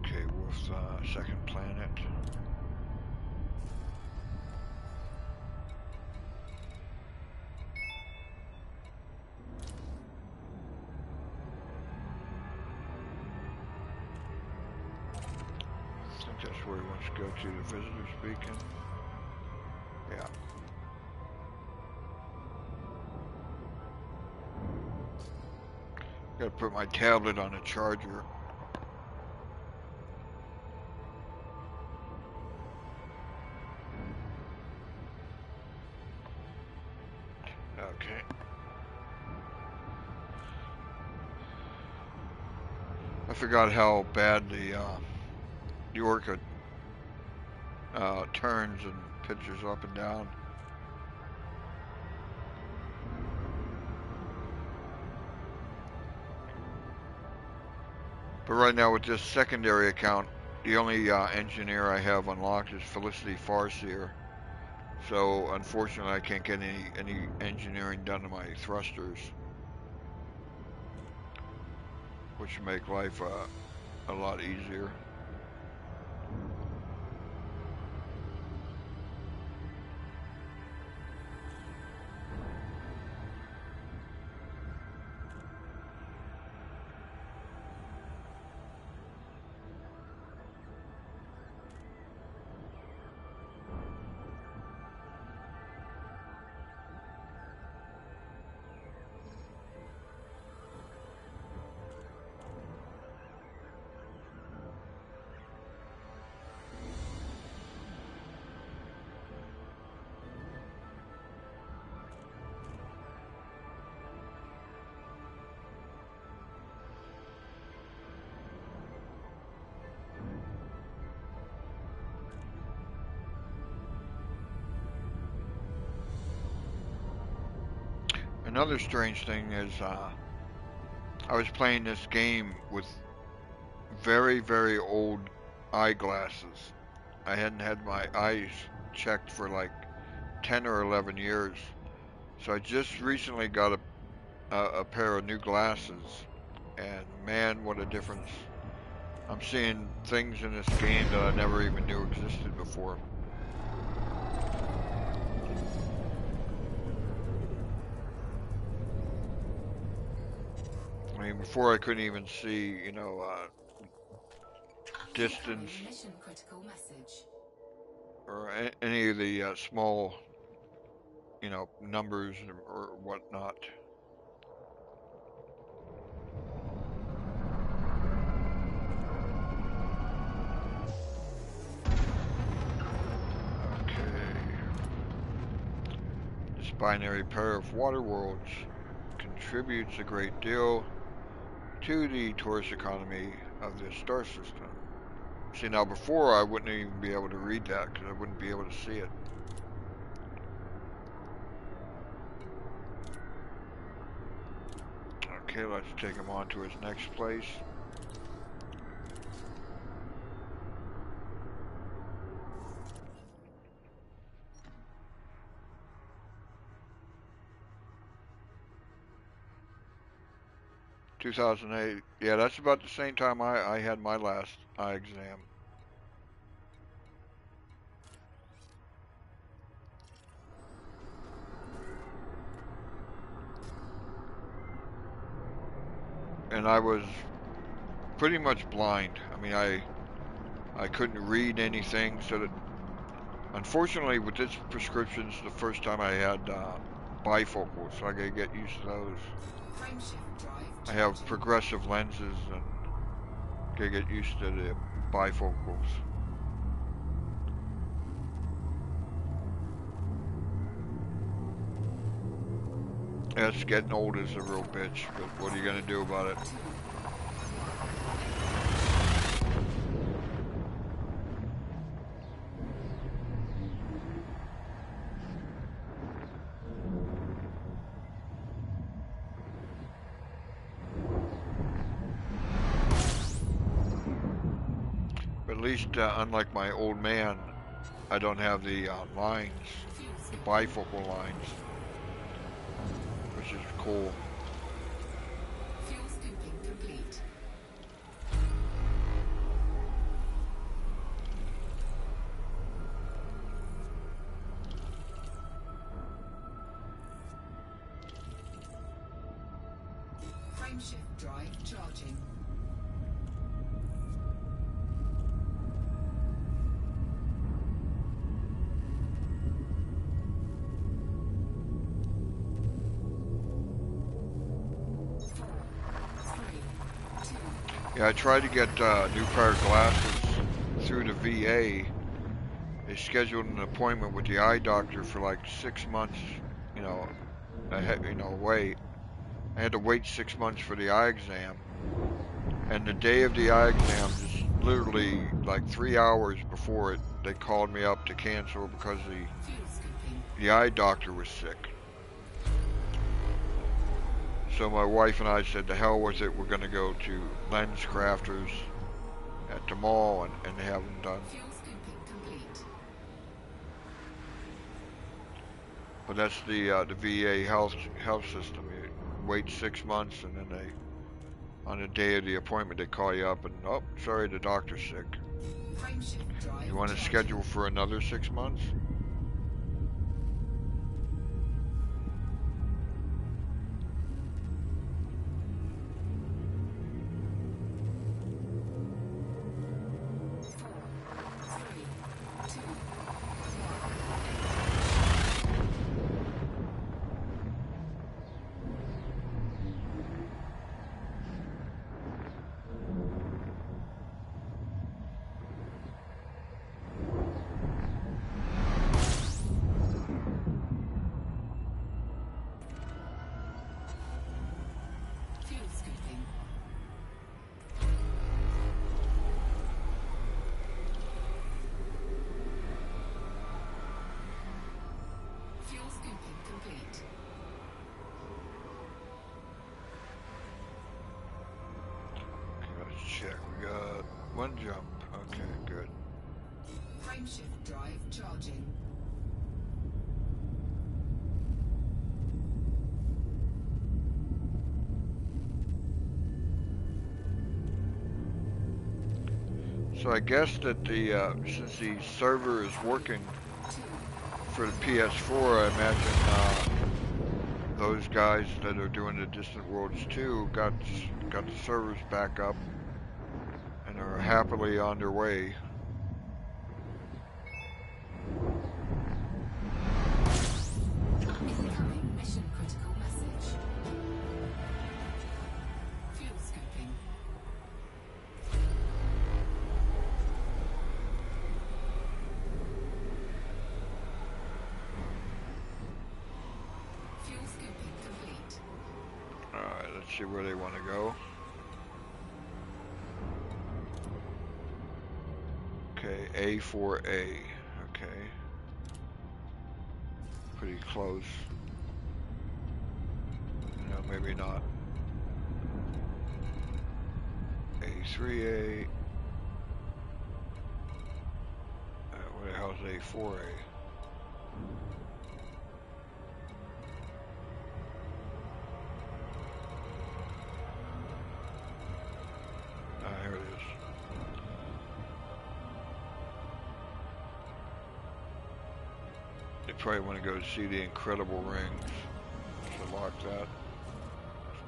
Okay, with second planet. I think that's where he wants to go to, the visitor's beacon. Yeah. Gotta put my tablet on a charger. Okay. I forgot how bad the Orca turns and pitches up and down. But right now with this secondary account, the only engineer I have unlocked is Felicity Farseer. So unfortunately I can't get any engineering done to my thrusters, which would make life a lot easier. Another strange thing is I was playing this game with very, very old eyeglasses. I hadn't had my eyes checked for like 10 or 11 years. So I just recently got a pair of new glasses, and man, what a difference. I'm seeing things in this game that I never even knew existed before. I mean, before I couldn't even see, distance Incoming mission critical message. or any of the small, numbers or whatnot. Okay. This binary pair of water worlds contributes a great deal to the tourist economy of this star system. See, now before I wouldn't even be able to read that because I wouldn't be able to see it. Okay, let's take him on to his next place. (2008). Yeah, that's about the same time I had my last eye exam. And I was pretty much blind. I mean, I couldn't read anything, so that unfortunately with this prescription, it's the first time I had bifocals, so I gotta get used to those. Frameshift drive I have charging. progressive lenses and gotta get used to the bifocals. It's getting old as a real bitch, but what are you gonna do about it? But at least, unlike my old man, I don't have the lines, the bifocal lines, which is cool. Fuel scooping complete. Frameshift drive charging. Yeah, I tried to get a new pair of glasses through the VA. They scheduled an appointment with the eye doctor for like 6 months, you know, wait. I had to wait 6 months for the eye exam. And the day of the eye exam, just literally like 3 hours before it, they called me up to cancel because the eye doctor was sick. So my wife and I said, to hell with it, we're going to go to Lens Crafters at the mall and have them done. Fuel scooping complete. But that's the VA health system. You wait 6 months and then they, on the day of the appointment, they call you up and, oh, sorry, the doctor's sick. Frameshift drive You want to charging. schedule for another 6 months? Fuel scooping. Fuel scooping complete. Okay, let's check. We got one jump. Okay, good. Frameshift drive charging. So I guess that the since the server is working for the PS4, I imagine those guys that are doing the Distant Worlds 2 got the servers back up and are happily on their way. Incoming mission critical message. Fuel scooping. Fuel scooping complete. Alright, let's see where they want to go. Okay, A4A. Okay. Pretty close. No, maybe not. A3A. What the hell is A4A? Here it is. They probably want to go see the Incredible Rings. So lock that. Let's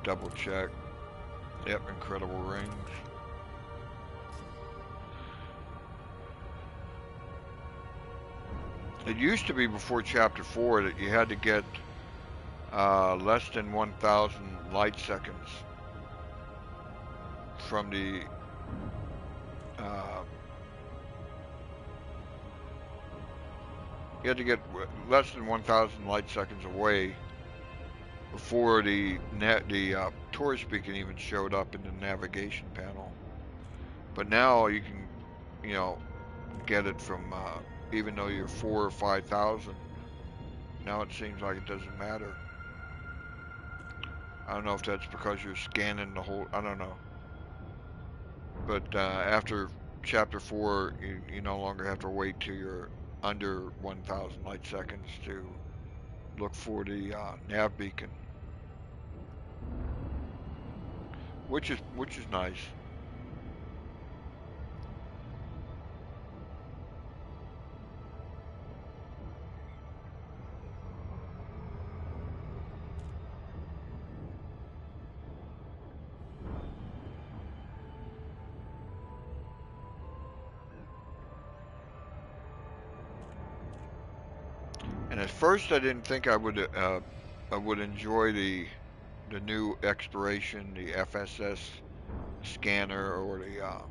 double check. Yep, Incredible Rings. It used to be before Chapter 4 that you had to get less than 1,000 light seconds from the you had to get less than 1,000 light seconds away before the tourist beacon even showed up in the navigation panel. But now you can, you know, get it from even though you're 4 or 5,000. Now it seems like it doesn't matter. I don't know if that's because you're scanning the whole. I don't know. But after chapter 4, you no longer have to wait till you're under 1,000 light seconds to look for the nav beacon, which is nice. And at first, I didn't think I would enjoy the new exploration, the FSS scanner or the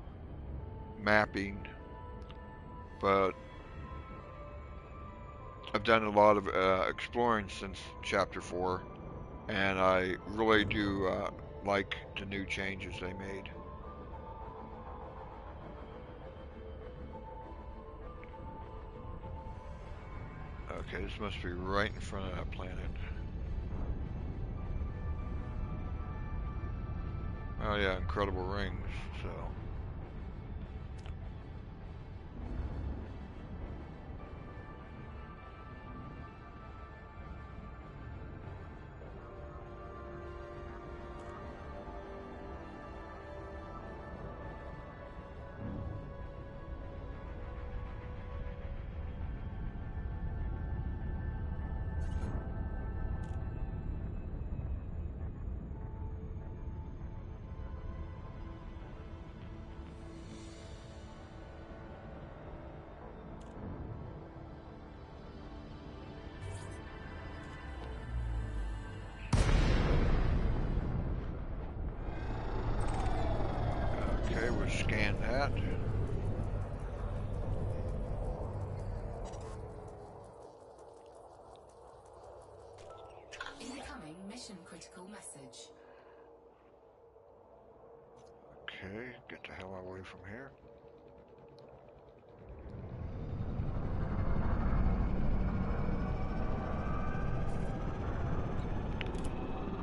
mapping, but I've done a lot of exploring since chapter 4, and I really do like the new changes they made. Okay, this must be right in front of that planet. Oh yeah, incredible rings, so. Okay, we'll scan that. Incoming mission critical message. Okay, get the hell away from here.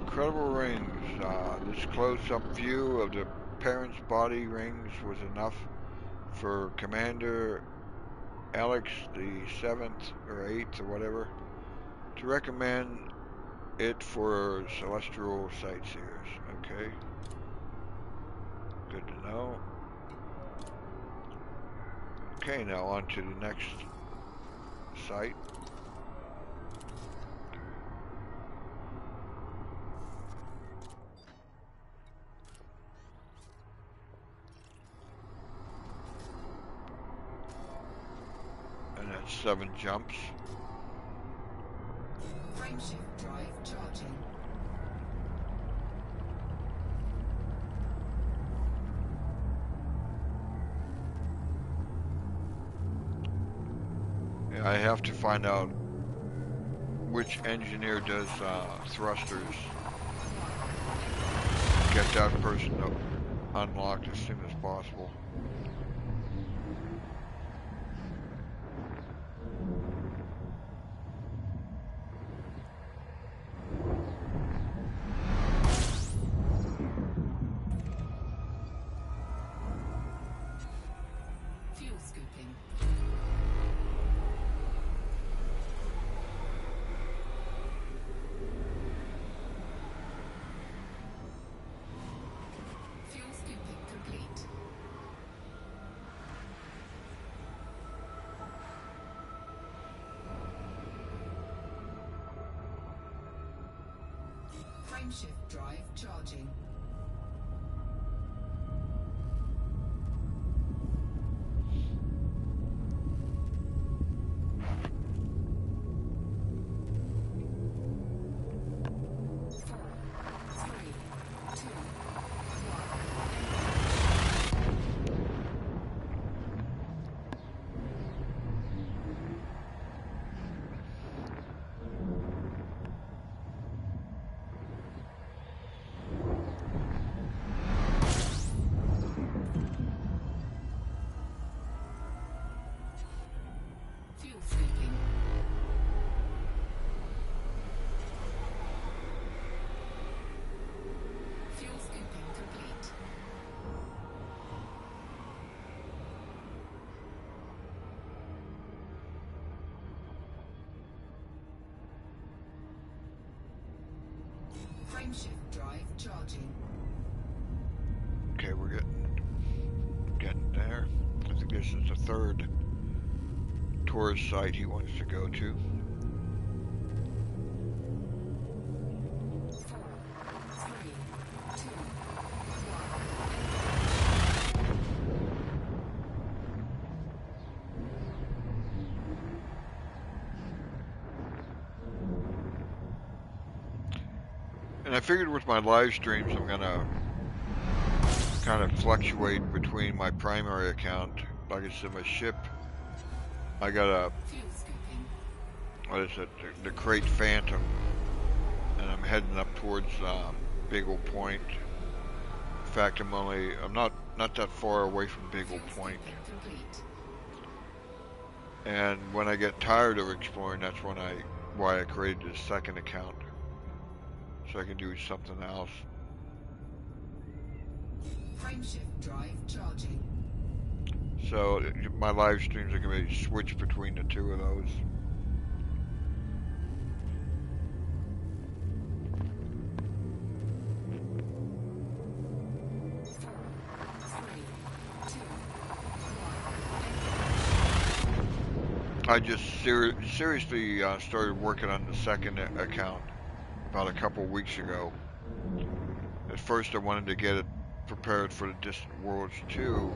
Incredible rings. This close-up view of the parent's body rings was enough for Commander Alex the 7th or 8th or whatever to recommend it for celestial sightseers. Okay. Good to know. Okay, now on to the next site. And that's 7 jumps. Frameshift drive charging. I have to find out which engineer does thrusters. Get that person unlocked as soon as possible. Fuel scooping. Fuel scooping complete. Frameshift drive charging. Four, three, two, charging. Okay, we're getting there. I think this is the third tourist site he wants to go to. 4, 3, 2, 1. And I figured with my live streams, I'm gonna kind of fluctuate between my primary account. Like I said, my ship, I got a, Fuel scooping. what is it, the Crate Phantom, and I'm heading up towards Beagle Point. In fact, I'm not that far away from Beagle Fuel Point. scooping complete. And when I get tired of exploring, that's why I created a second account, so I can do something else. Frameshift drive charging. So my live streams are going to be switched between the two of those. I just seriously started working on the second account about a couple weeks ago. At first I wanted to get it prepared for the Distant Worlds 2,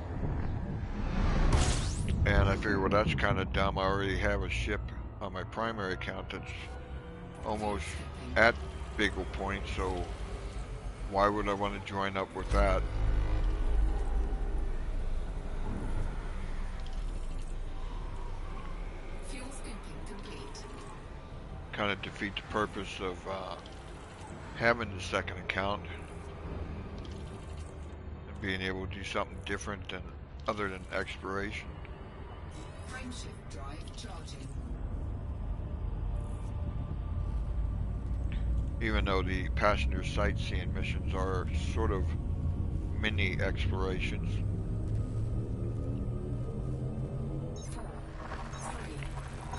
and I figured, well, that's kind of dumb. I already have a ship on my primary account that's almost at Beagle Point, so why would I want to join up with that? Fuel scooping complete. Kind of defeat the purpose of having the second account and being able to do something different than other than exploration. Frameshift drive charging. Even though the passenger sightseeing missions are sort of mini explorations. 4, 3,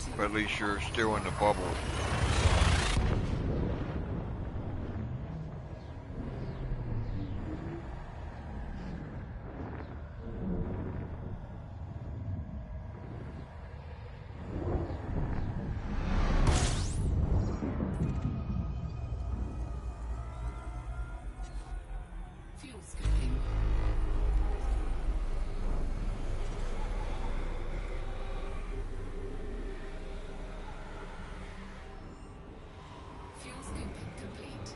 2. But at least you're still in the bubble. Fuel scooping. Fuel scooping complete.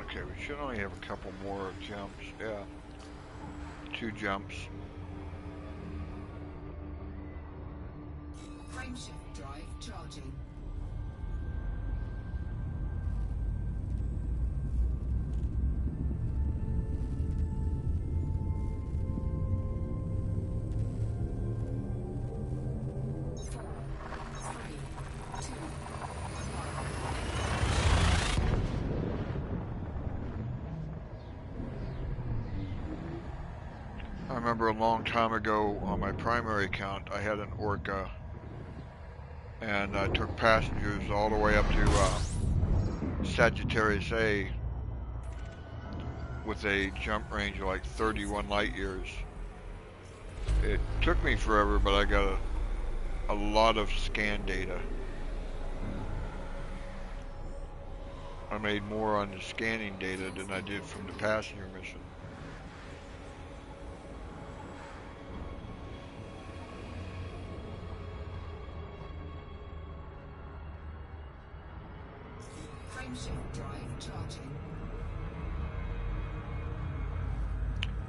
Okay, we should only have a couple more jumps. Yeah. 2 jumps. Frameshift drive charging. I remember a long time ago on my primary account, I had an Orca, and I took passengers all the way up to Sagittarius A with a jump range of like 31 light years. It took me forever, but I got a lot of scan data. I made more on the scanning data than I did from the passenger mission. Frameshift drive charging.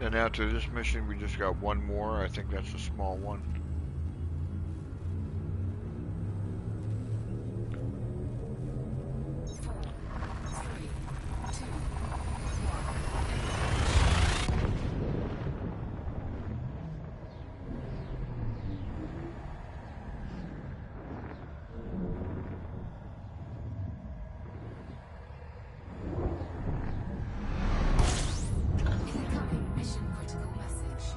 And after this mission, we just got one more. I think that's a small one. Incoming mission critical message.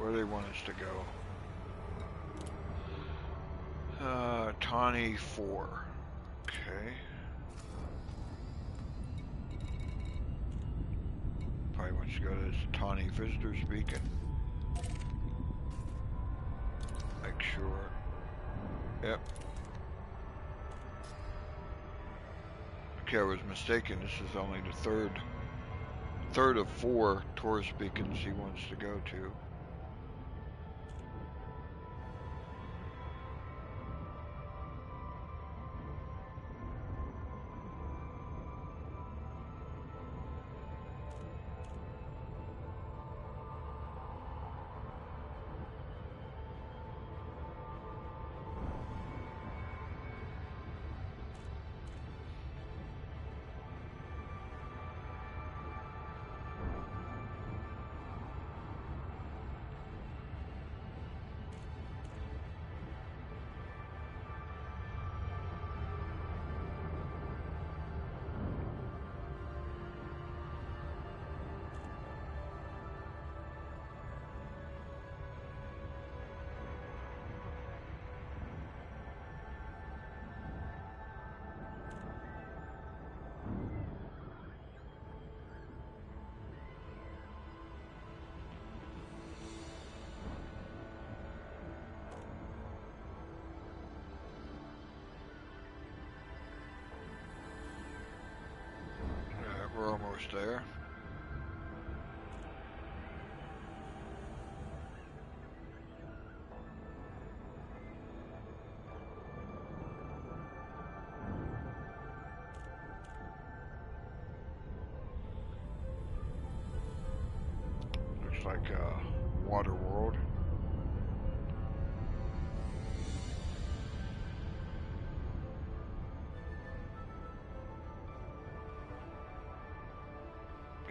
Where do they want us to go? Tawny 4. Okay. Probably wants to go to this Tawny Visitors Beacon. Make sure. Yep. Okay, I was mistaken. This is only the third of 4 tourist beacons he wants to go to. We're almost there. Looks like Water World.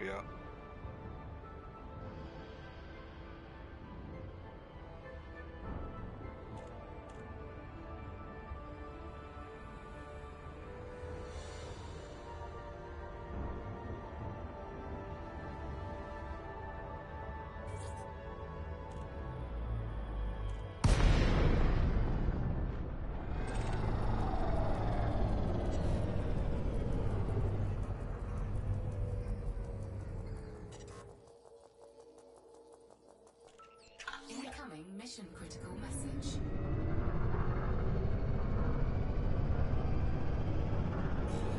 Yeah. Incoming mission critical message.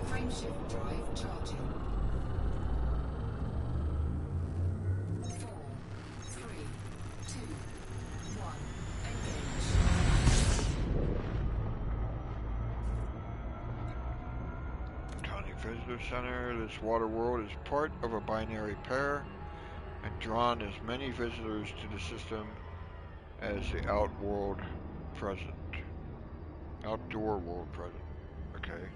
Frameshift drive charging. 4, 3, 2, 1. Engage. Tawny Visitor Center. This water world is part of a binary pair and drawn as many visitors to the system as the outdoor world present. Okay.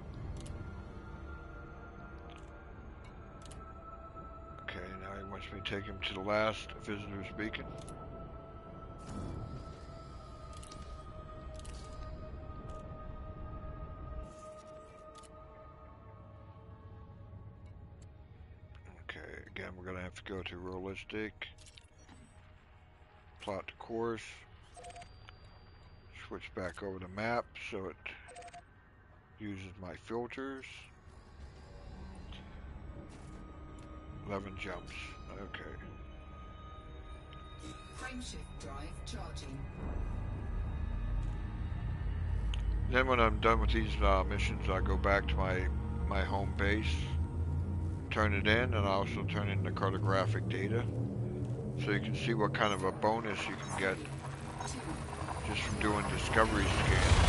Okay, now he wants me to take him to the last visitor's beacon. Okay, again, we're going to have to go to realistic, plot the course, switch back over the map so it uses my filters. 11 jumps. Okay. Frameshift drive charging. Then when I'm done with these missions, I go back to my home base, turn it in, and I also turn in the cartographic data, so you can see what kind of a bonus you can get just from doing discovery scans.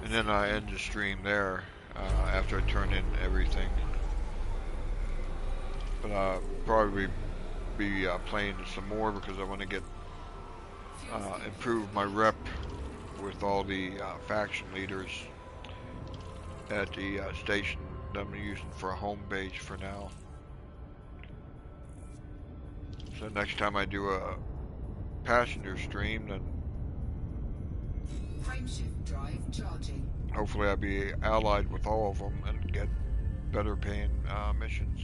And then I end the stream there after I turn in everything. But I'll probably be playing some more because I want to get improve my rep with all the faction leaders at the station that I'm using for a home base for now. So next time I do a passenger stream, then Frameshift drive charging. hopefully I'll be allied with all of them and get better paying missions.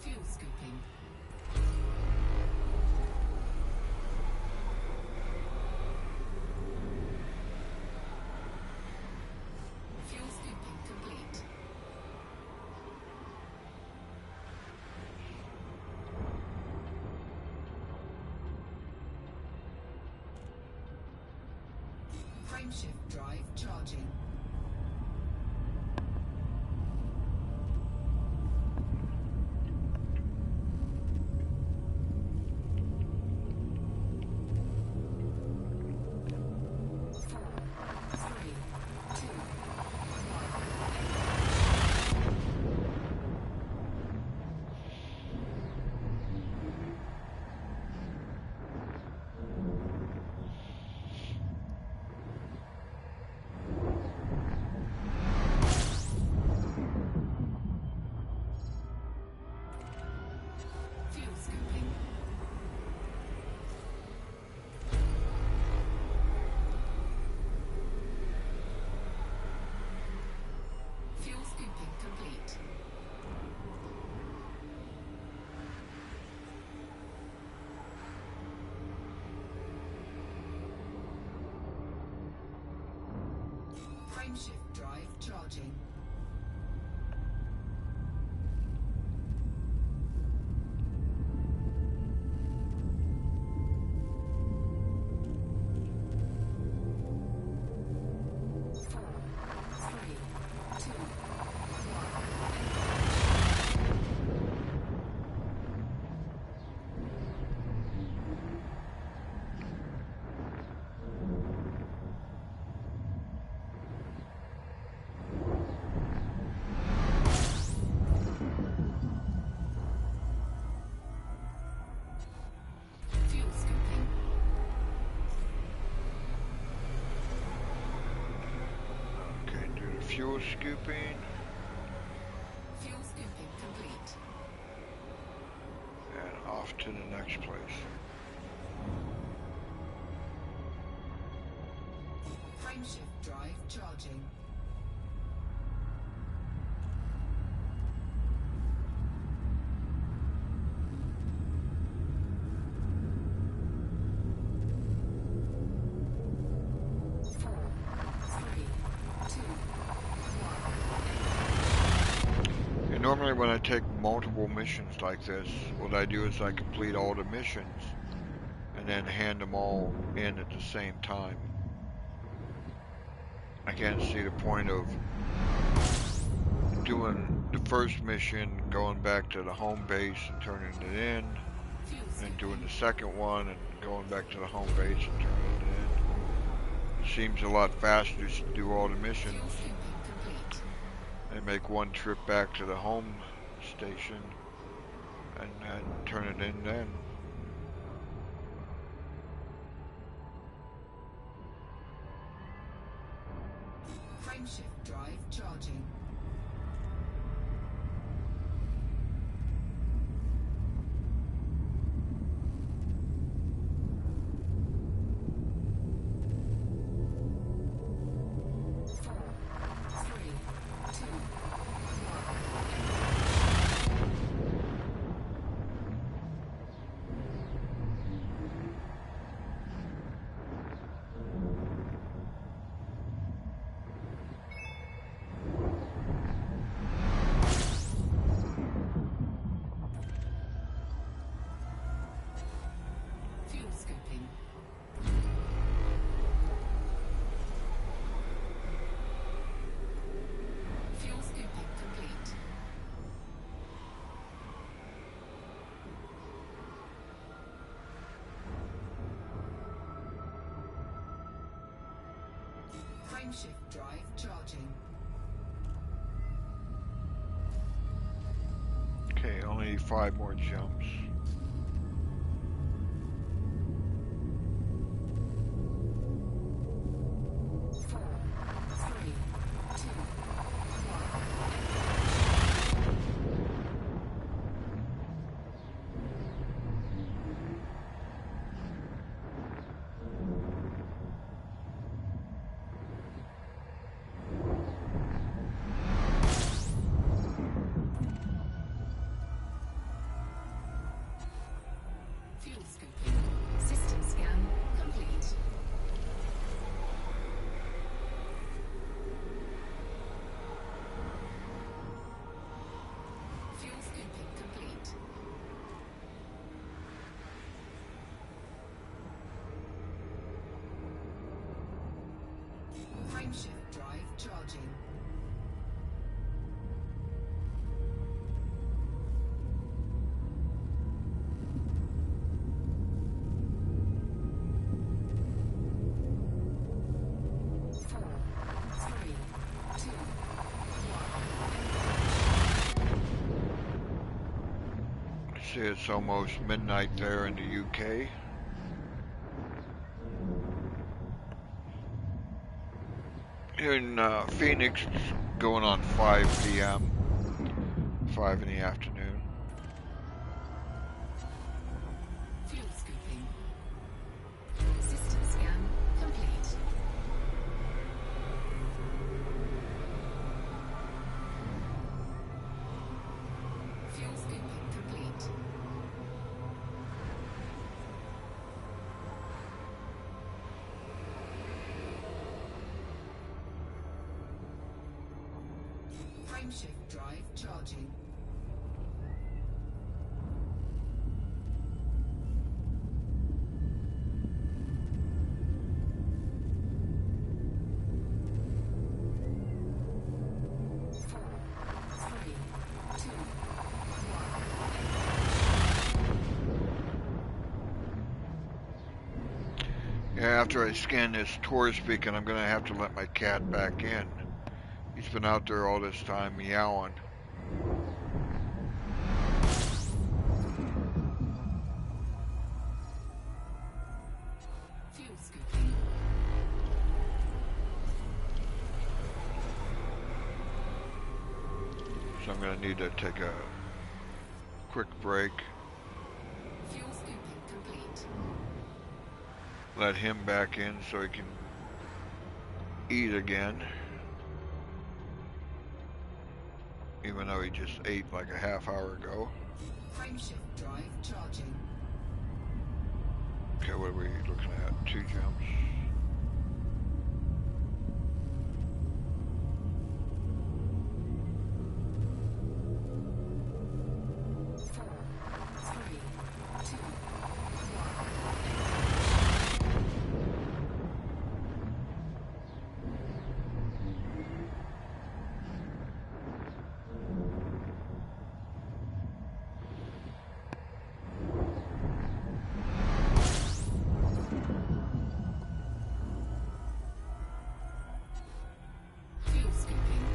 Fuel scooping. Fuel scooping complete. Frameshift drive charging. Fuel scooping. Fuel scooping complete. Frameshift drive charging. Four, three, two, fuel scooping. Okay, do the fuel scooping. Fuel scooping complete. And off to the next place. Frameshift drive charging. Four, three, two, And normally when I take multiple missions like this, what I do is I complete all the missions and then hand them all in at the same time. I can't see the point of doing the first mission, going back to the home base and turning it in, fuel and doing scooping. the second one and going back to the home base and turning it in. It seems a lot faster just to do all the missions Fuel scooping complete. and make one trip back to the home station and turn it in then. Frameshift drive charging. Four, three, two, Frameshift drive charging. Okay, only 5 more jumps. Four, three, two, fuel scooping. System scan complete. Fuel scooping complete. Frameshift drive charging. Four, three, two, I see it's almost midnight there in the UK. Here in Phoenix, it's going on 5 p.m., 5 in the afternoon. fuel scooping. System scan complete. Fuel scooping complete. Frameshift drive charging. Four, three, two, Yeah, after I scan this tour beacon, I'm gonna have to let my cat back in. He's been out there all this time meowing. fuel scooping. So I'm gonna need to take a quick break, Fuel scooping complete. let him back in so he can eat again. Even though he just ate like a half hour ago. Frameshift drive charging. Okay, what are we looking at? 2 jumps. Four, three, two, fuel scooping.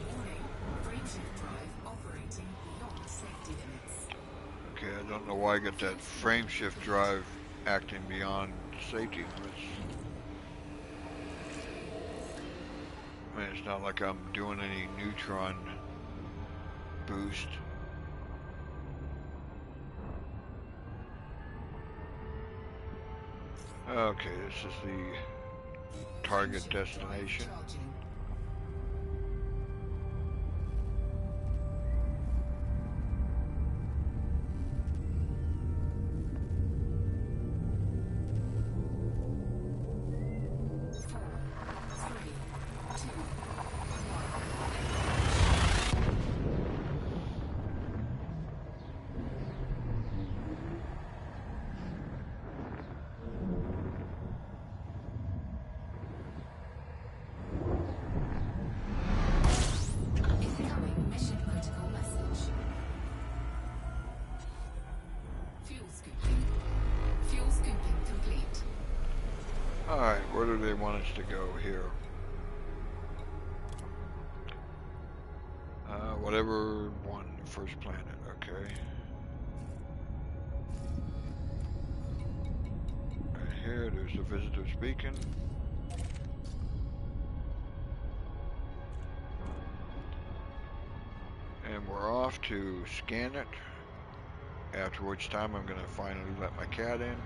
Warning, frameshift drive operating beyond safety limits. Okay, I don't know why I got that frame shift drive acting beyond safety limits. I mean, it's not like I'm doing any neutron boost. Okay, this is the target Frameshift drive destination. charging. Four, three, two, one. Alright, where do they want us to go here? Whatever one, first planet, okay. Right here, there's the visitor's beacon. And we're off to scan it. After which time I'm gonna finally let my cat in.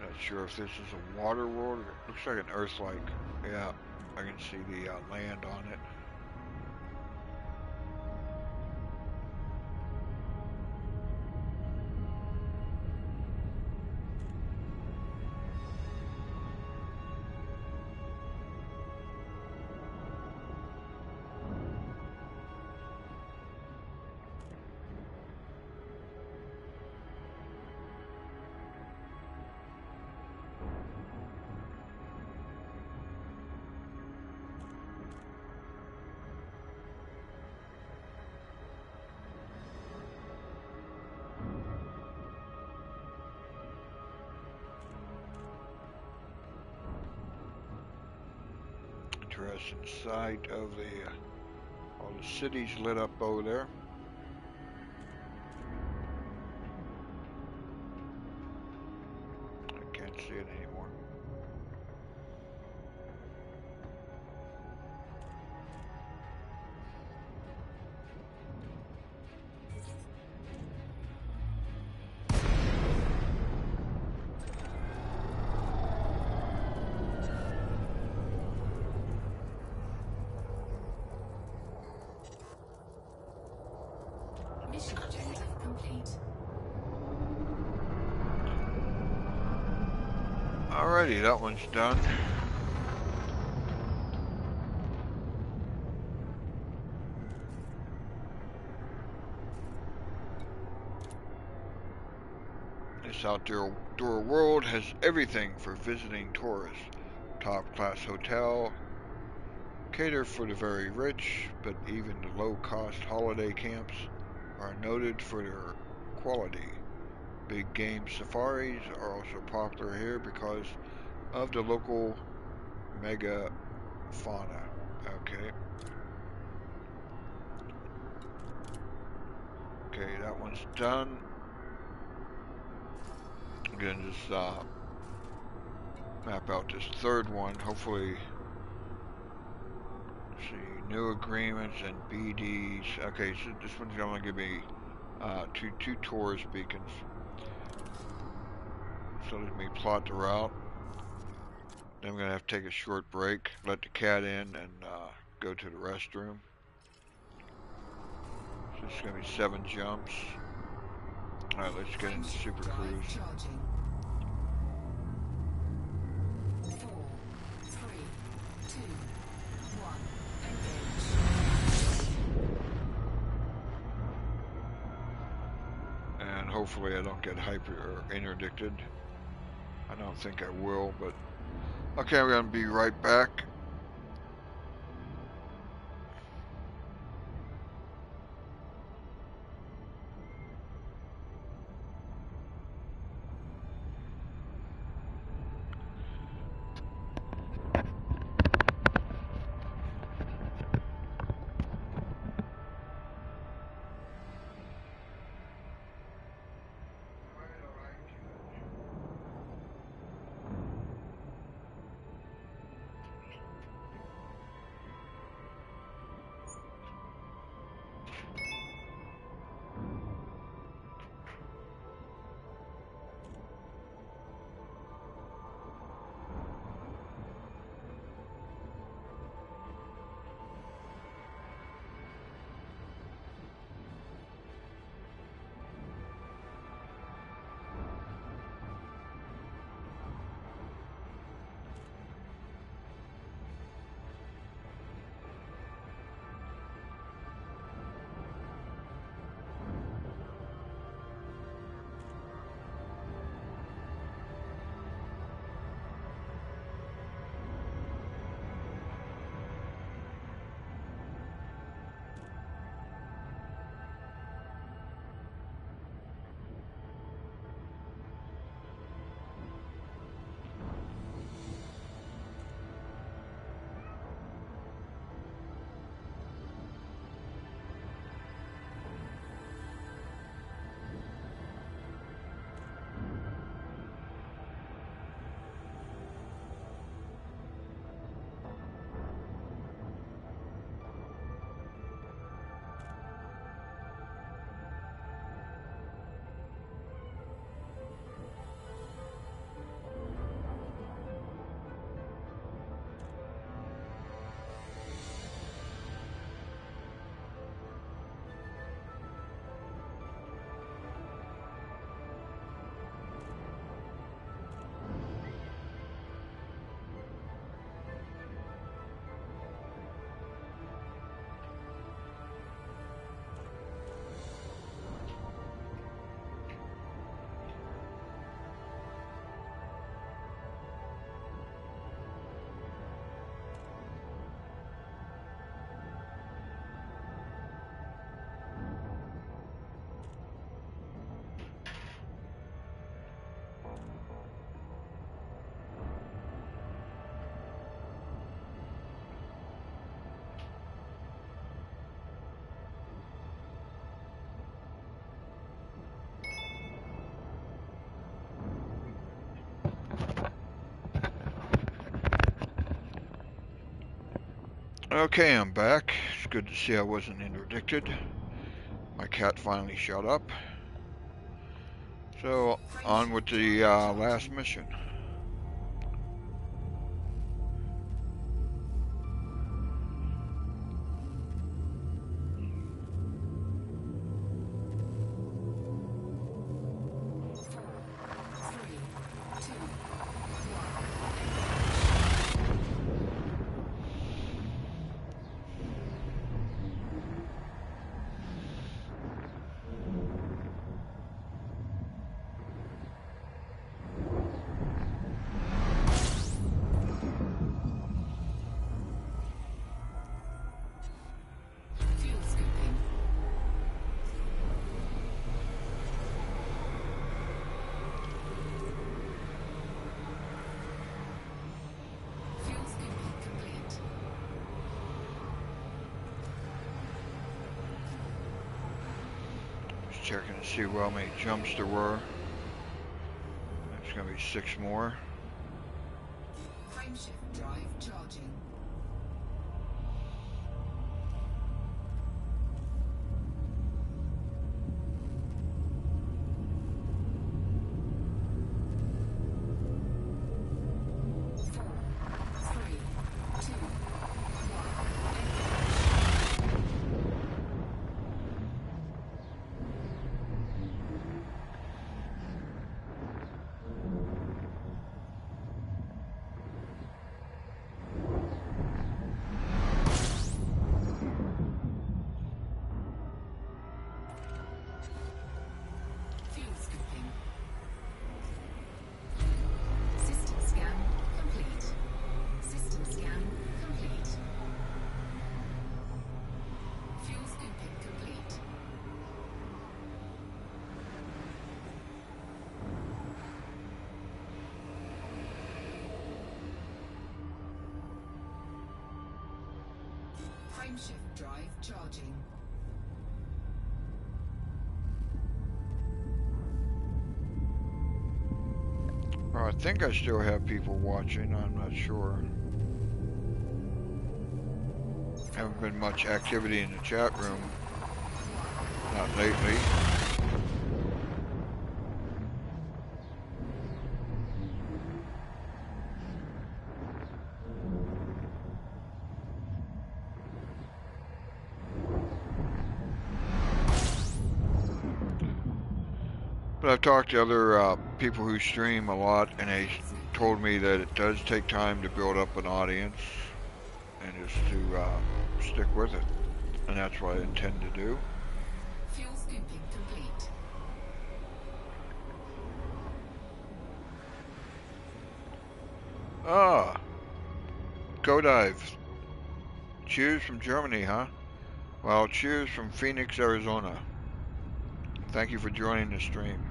Not sure if this is a water world. It looks like an Earth-like. Yeah, I can see the land on it. Interesting sight of the all the cities lit up over there. I can't see it anymore. Mission objective complete. Alrighty, that one's done. This outdoor world has everything for visiting tourists. Top-class hotel, cater for the very rich, but even the low-cost holiday camps are noted for their quality. Big game safaris are also popular here because of the local mega fauna. Okay. Okay, that one's done. I'm gonna just map out this third one. Hopefully, let's see, new agreements and BDs. Okay, so this one's gonna give me two tourist beacons. So let me plot the route. Then I'm gonna have to take a short break, let the cat in, and go to the restroom. So it's gonna be 7 jumps. All right, let's get into Super Cruise. Charging. 4, 3, 2, 1. Engage. And hopefully I don't get hyper or interdicted. I don't think I will, but okay, I'm gonna be right back. Okay, I'm back. It's good to see I wasn't interdicted. My cat finally shut up. So, on with the last mission. Fuel scooping. Fuel scooping complete. Just checking to see how many jumps there were. There's going to be 6 more. Frameshift drive charging. Four, three, two, fuel scooping. System scan complete. System scan complete. Fuel scooping complete. Frameshift drive charging. Well, I think I still have people watching. I'm not sure. Haven't been much activity in the chat room. Not lately. But I've talked to other people who stream a lot, and they told me that it does take time to build up an audience, and just to stick with it. And that's what I intend to do. Fuel scooping complete. Ah, Go Dive. Cheers from Germany, huh? Well, cheers from Phoenix, Arizona. Thank you for joining the stream.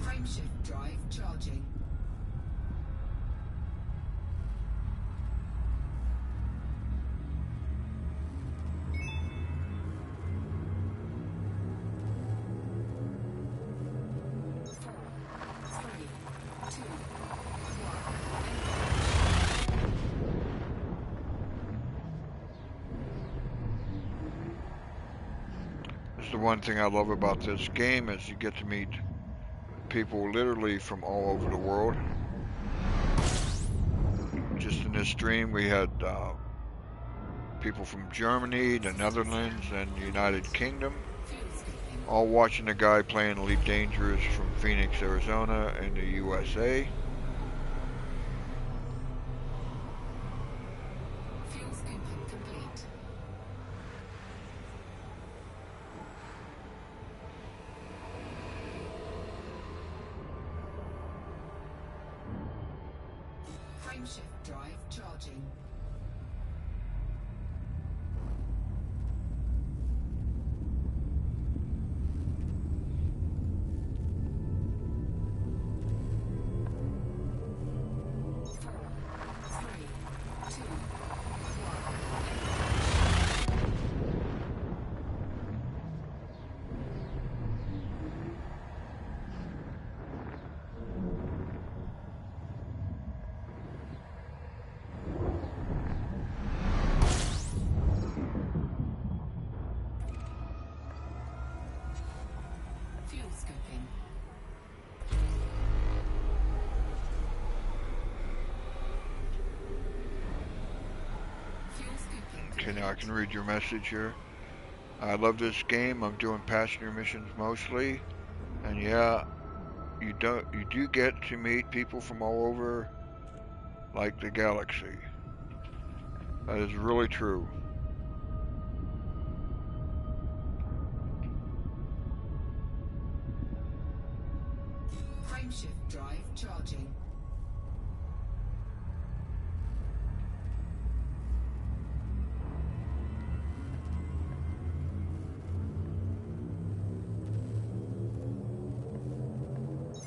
Frameshift drive charging. Four, three, two, This is the one thing I love about this game is you get to meet people literally from all over the world. Just in this stream, we had people from Germany, the Netherlands, and the United Kingdom, fuel scooping. all watching a guy playing Elite Dangerous from Phoenix, Arizona, in the USA. Fuel scooping complete. Frameshift drive charging. Four, three, two, now I can read your message here. I love this game. I'm doing passenger missions mostly, and yeah, you do get to meet people from all over, like the galaxy. That is really true. Frameshift drive charging.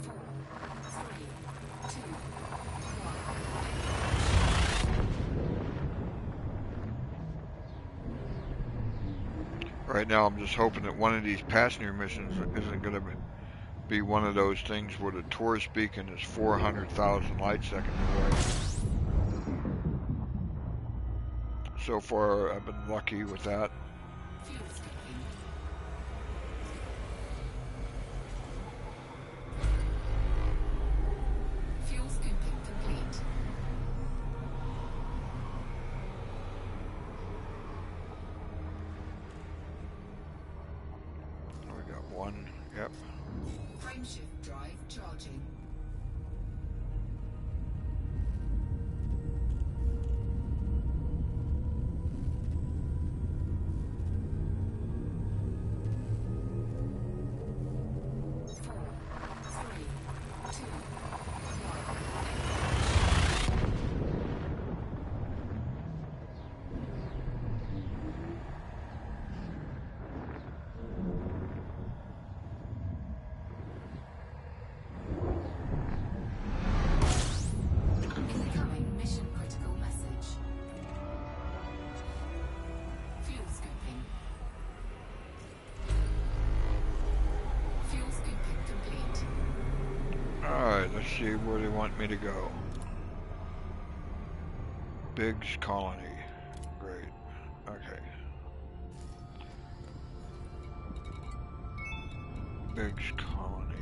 Four, three, two, one. Right now, I'm just hoping that one of these passenger missions isn't going to be one of those things where the tourist beacon is 400,000 light seconds away. So far, I've been lucky with that. Fuel skipping. Fuel skipping complete. We got one. Yep. Frameshift drive charging. Four, three, two, one. Incoming mission critical message. Fuel skipping. Fuel skipping complete. Alright, let's see where they want me to go. Biggs Colony. Great. Okay. Biggs Colony.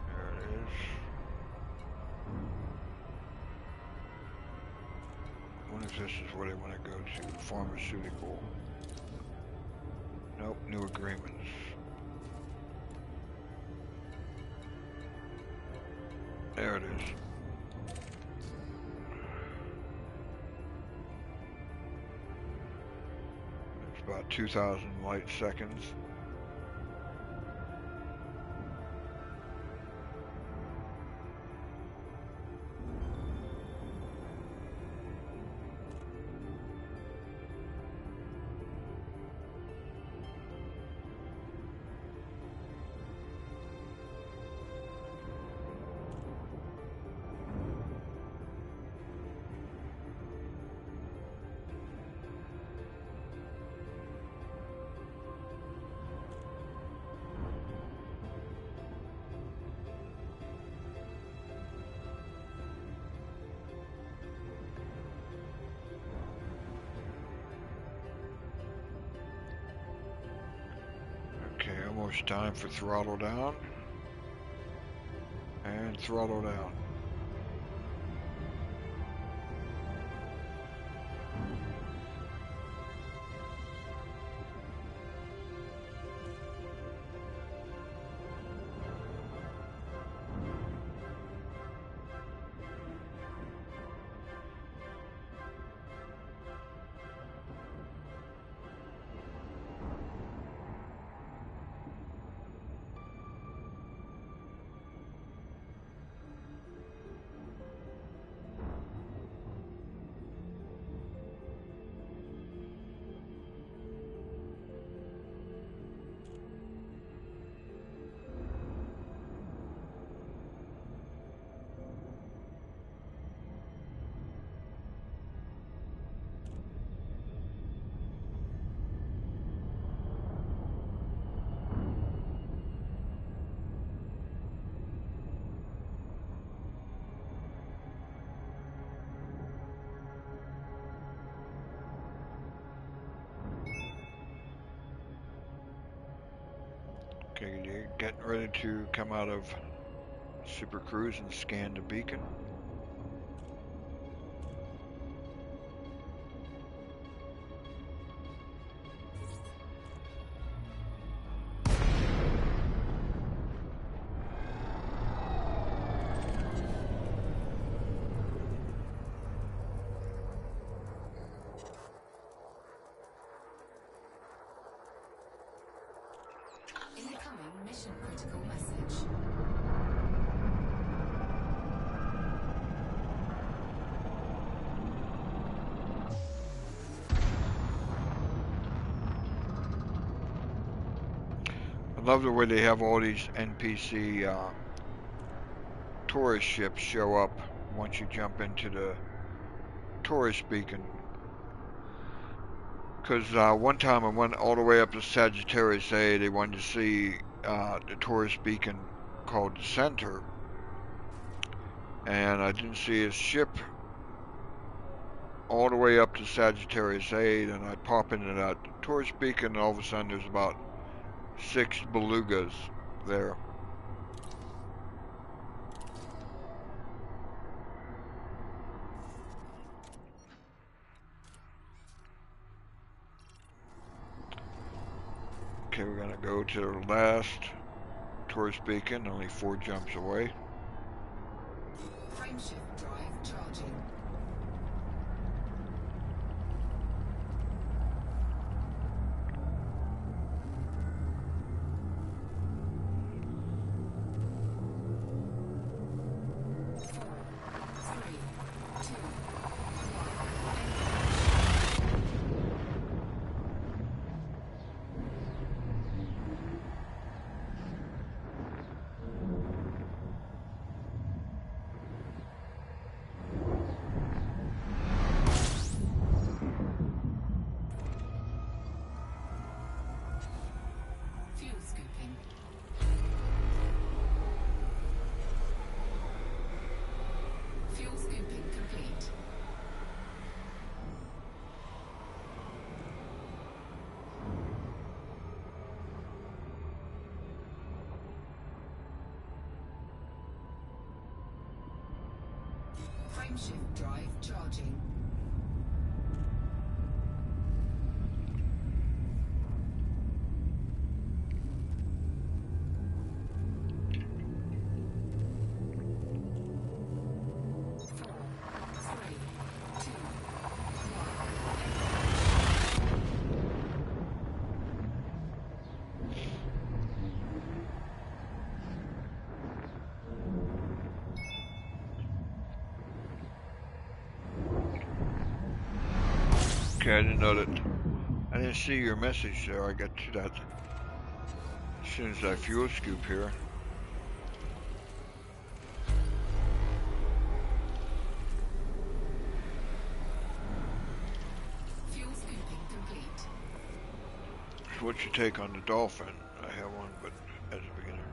There it is. I wonder if this is where they want to go to. Pharmaceutical. Nope, new agreements. There it is. It's about 2,000 light seconds. Okay, almost time for throttle down. And throttle down. Okay, you're getting ready to come out of Super Cruise and scan the beacon. love the way they have all these NPC tourist ships show up once you jump into the tourist beacon. Because one time I went all the way up to Sagittarius A. They wanted to see the tourist beacon called the Center, and I didn't see a ship all the way up to Sagittarius A. Then I pop into that tourist beacon, and all of a sudden there's about 6 belugas there. Okay, we're gonna go to the last tourist beacon, only 4 jumps away. Frameshift drive charging. Frameshift drive charging. Okay, I didn't know that. I didn't see your message there. I got to that as soon as I fuel scoop here. Fuel scooping complete. So what's your take on the Dolphin? I have one, but as a beginner.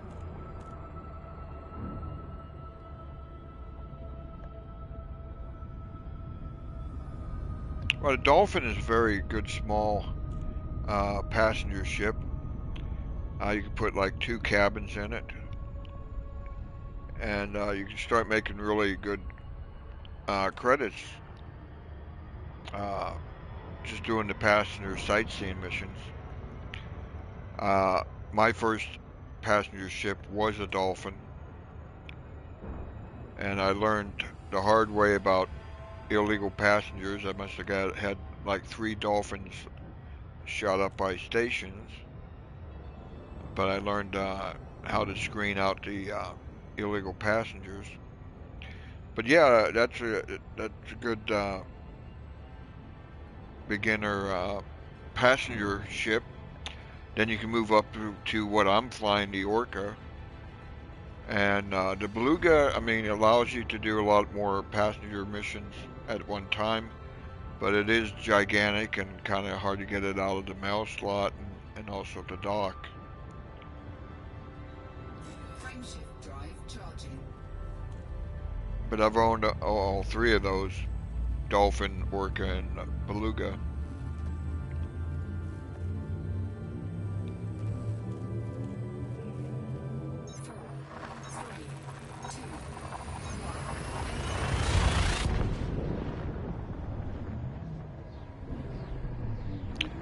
Well, the Dolphin is a very good small passenger ship. You can put like 2 cabins in it, and you can start making really good credits just doing the passenger sightseeing missions. My first passenger ship was a Dolphin, and I learned the hard way about illegal passengers. I must have had like 3 Dolphins shot up by stations, but I learned how to screen out the illegal passengers. But yeah, that's a good beginner passenger ship. Then you can move up to what I'm flying, the Orca. And the Beluga, I mean, allows you to do a lot more passenger missions at one time, but it is gigantic and kind of hard to get it out of the mail slot and also to dock. Frameshift drive charging. But I've owned all 3 of those, Dolphin, Orca, and Beluga.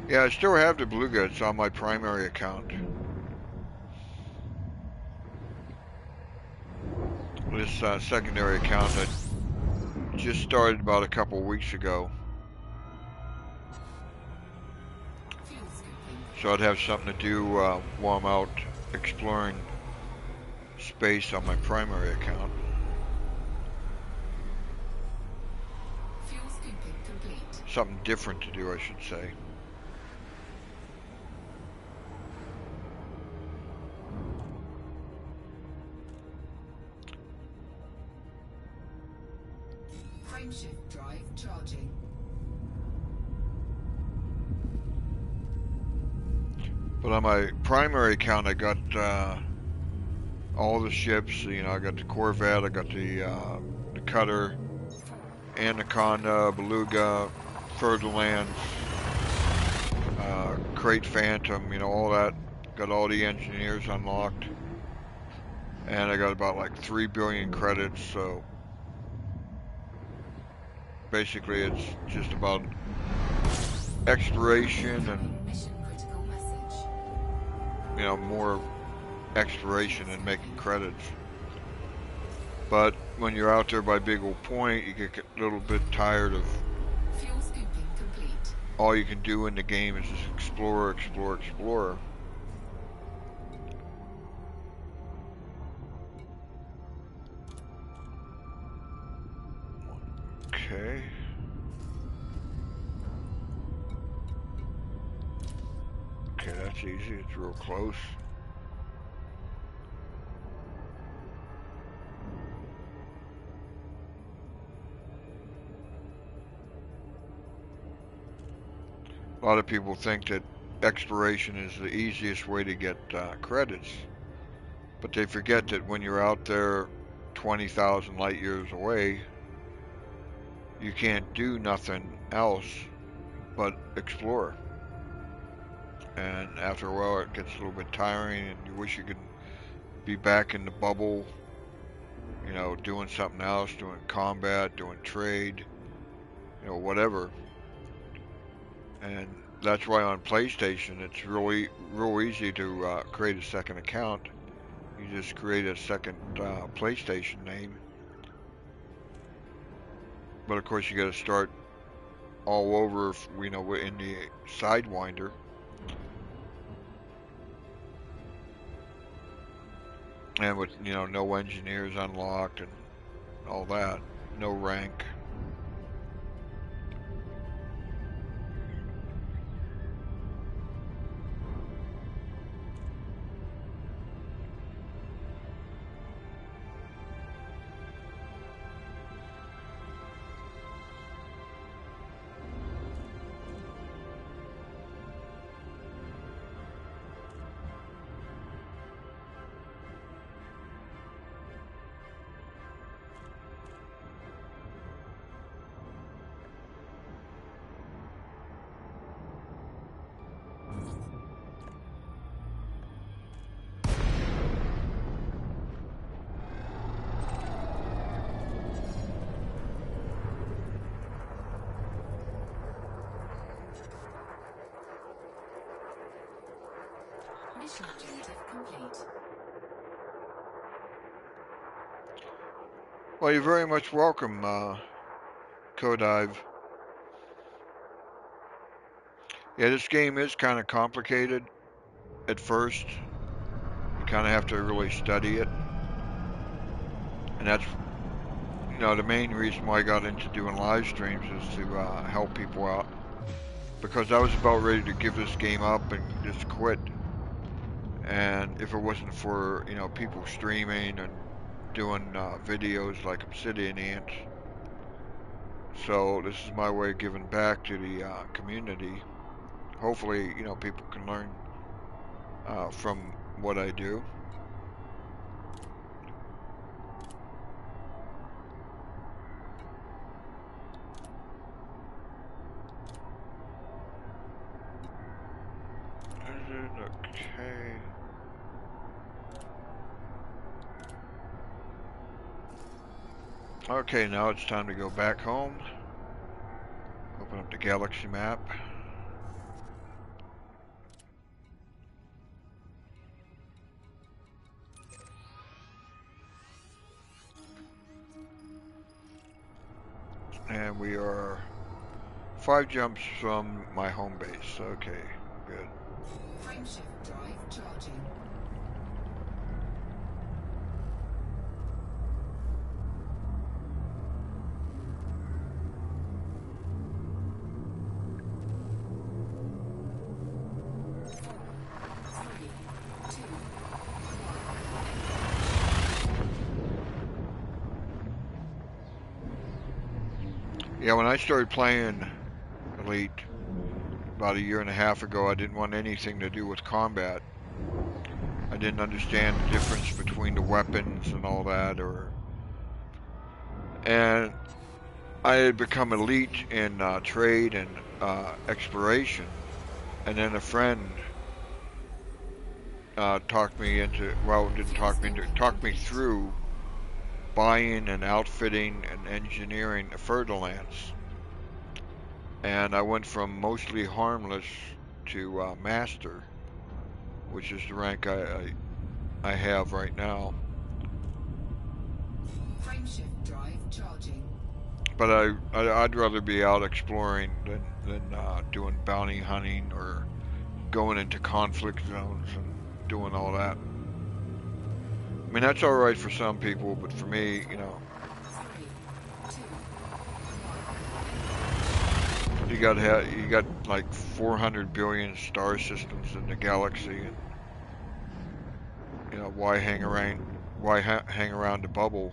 Yeah, I still have the Beluga. It's on my primary account. This secondary account I just started about a couple weeks ago. So I'd have something to do while I'm out exploring space on my primary account. Fuel scooping complete. Something different to do, I should say. Frameshift drive charging. But on my primary account, I got all the ships. You know, I got the Corvette, I got the Cutter, Anaconda, Beluga, Furtherland, Crate Phantom. You know, all that. Got all the engineers unlocked, and I got about like 3 billion credits. So basically, it's just about exploration and, Mission critical message. you know, more exploration and making credits. But when you're out there by Big Old Point, you get a little bit tired of Fuel scooping complete. all you can do in the game is just explore, explore, explore. Okay. Okay, that's easy. It's real close. A lot of people think that exploration is the easiest way to get credits, but they forget that when you're out there 20,000 light years away, you can't do nothing else but explore. And after a while, it gets a little bit tiring, and you wish you could be back in the bubble, you know, doing something else, doing combat, doing trade, you know, whatever. And that's why on PlayStation, it's really real easy to create a second account. You just create a second PlayStation name. But of course, you got to start all over, you know, in the Sidewinder. And with, you know, no engineers unlocked and all that, no rank. Mission objective complete. Well, you're very much welcome, Codive. Yeah, this game is kind of complicated at first. You kind of have to really study it. And that's, you know, the main reason why I got into doing live streams is to help people out. Because I was about ready to give this game up and just quit. And if it wasn't for, you know, people streaming and doing videos like Obsidian Ant. So this is my way of giving back to the community. Hopefully, you know, people can learn from what I do. Okay. Okay, now it's time to go back home. Open up the galaxy map. And we are 5 jumps from my home base. Okay, good. Frameshift drive charging. Yeah, when I started playing Elite about a year and a half ago, I didn't want anything to do with combat. I didn't understand the difference between the weapons and all that, and I had become elite in trade and exploration, and then a friend talked me into, well, didn't Fuel talk me into, scooping talked me complete. through buying and outfitting and engineering a Fer-de-Lance. And I went from mostly harmless to master, which is the rank I have right now. Frameshift drive charging. But I'd rather be out exploring than doing bounty hunting or going into conflict zones and doing all that. I mean, that's all right for some people, but for me, you know, 3, 2, you got like 400 billion star systems in the galaxy, and you know why hang around the bubble?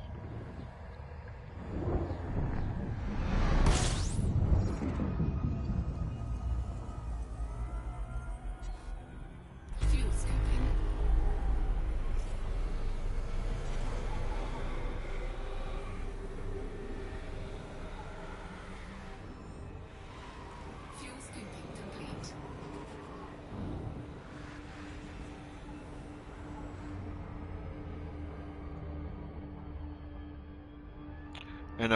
fuel scooping. Fuel scooping complete. And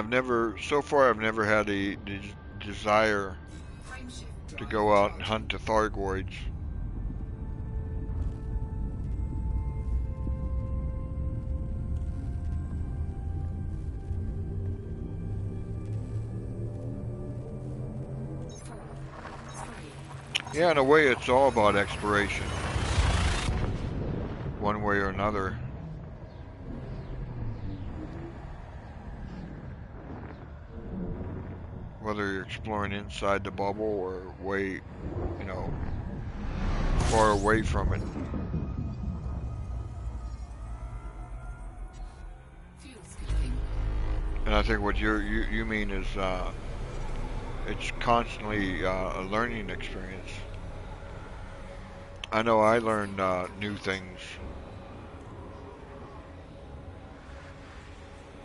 so far, I've never had a desire Frameshift to drive go out and charging. hunt the Thargoids. Four, three, Yeah, in a way, it's all about exploration, one way or another. Whether you're exploring inside the bubble or way, you know, far away from it. fuel scooping. And I think what you mean is it's constantly a learning experience. I know I Fuel learned scooping new complete. things,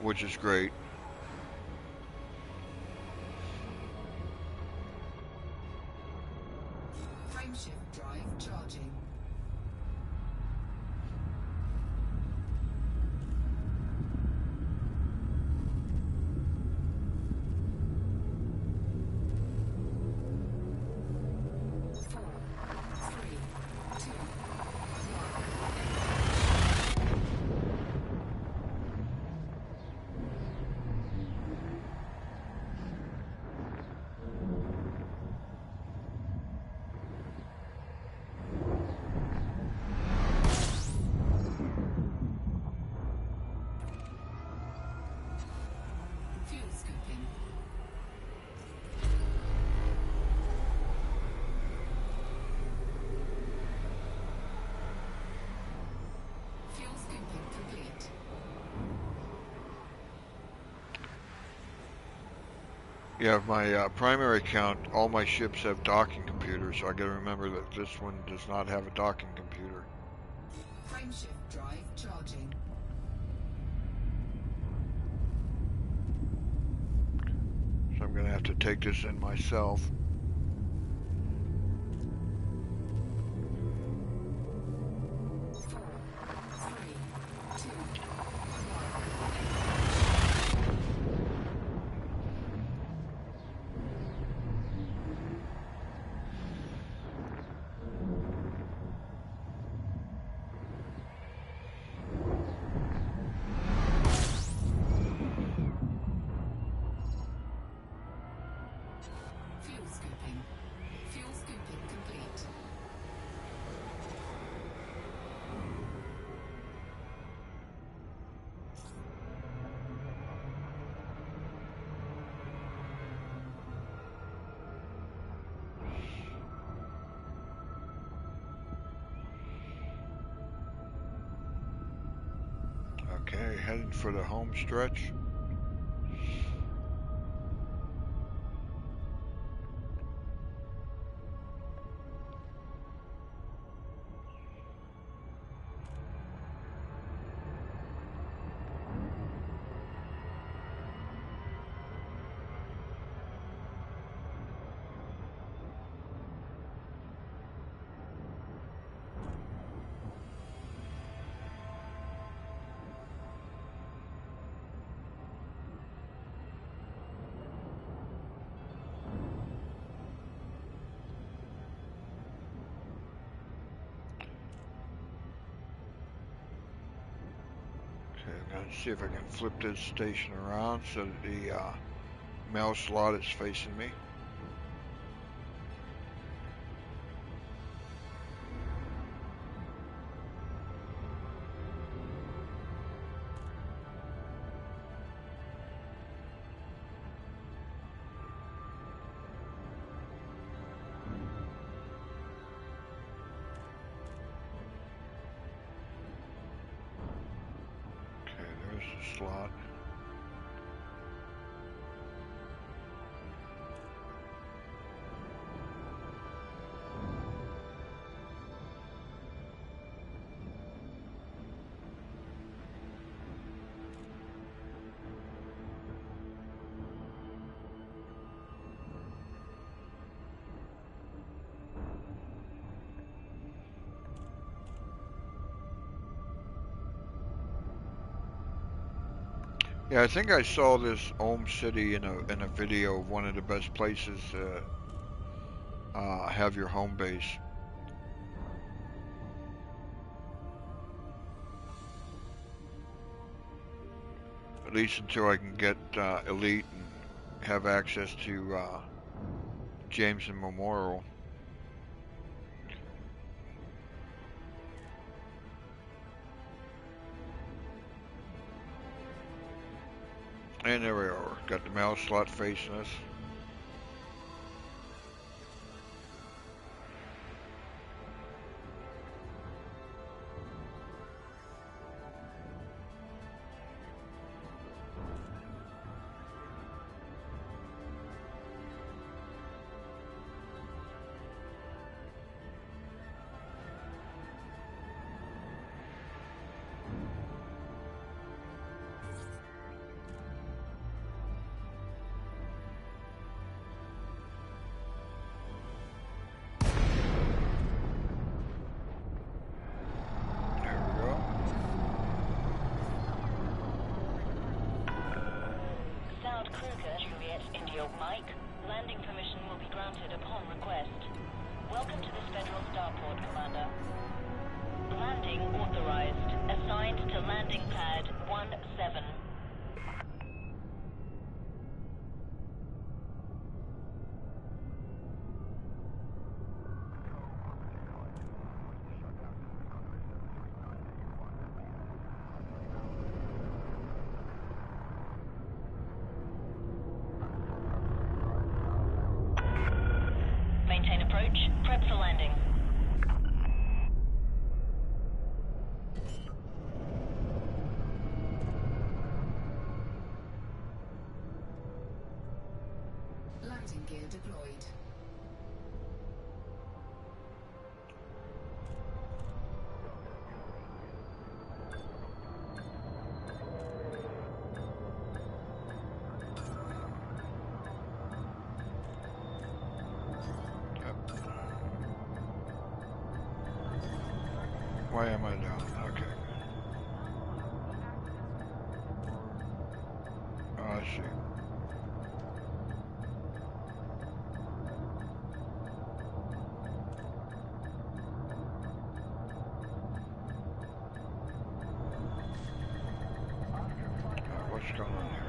which is great. Frameshift drive charging. Four, three, two, fuel scooping. Fuel scooping complete. Yeah, my primary account, all my ships have docking computers, so I gotta remember that this one does not have a docking computer. Frameshift drive charging. So I'm gonna have to take this in myself. Four, three, two, fuel scooping. Fuel scooping complete. Okay, heading for the home stretch. I'm gonna see if I can flip this station around so that the mail slot is facing me. Okay, there's the slot. Yeah, I think I saw this Ohm City in a video of one of the best places to have your home base. At least until I can get Elite and have access to Jameson Memorial. And there we are. Got the mail slot facing us. There we go. South Kruger, Juliet, Indio Mike. Landing permission will be granted upon request. Welcome to this Federal Starport, Commander. Landing authorized. Assigned to landing pad 17. Maintain approach. Prep for landing. Landing gear deployed. Why am I down? Okay. Oh, I see. What's going on here?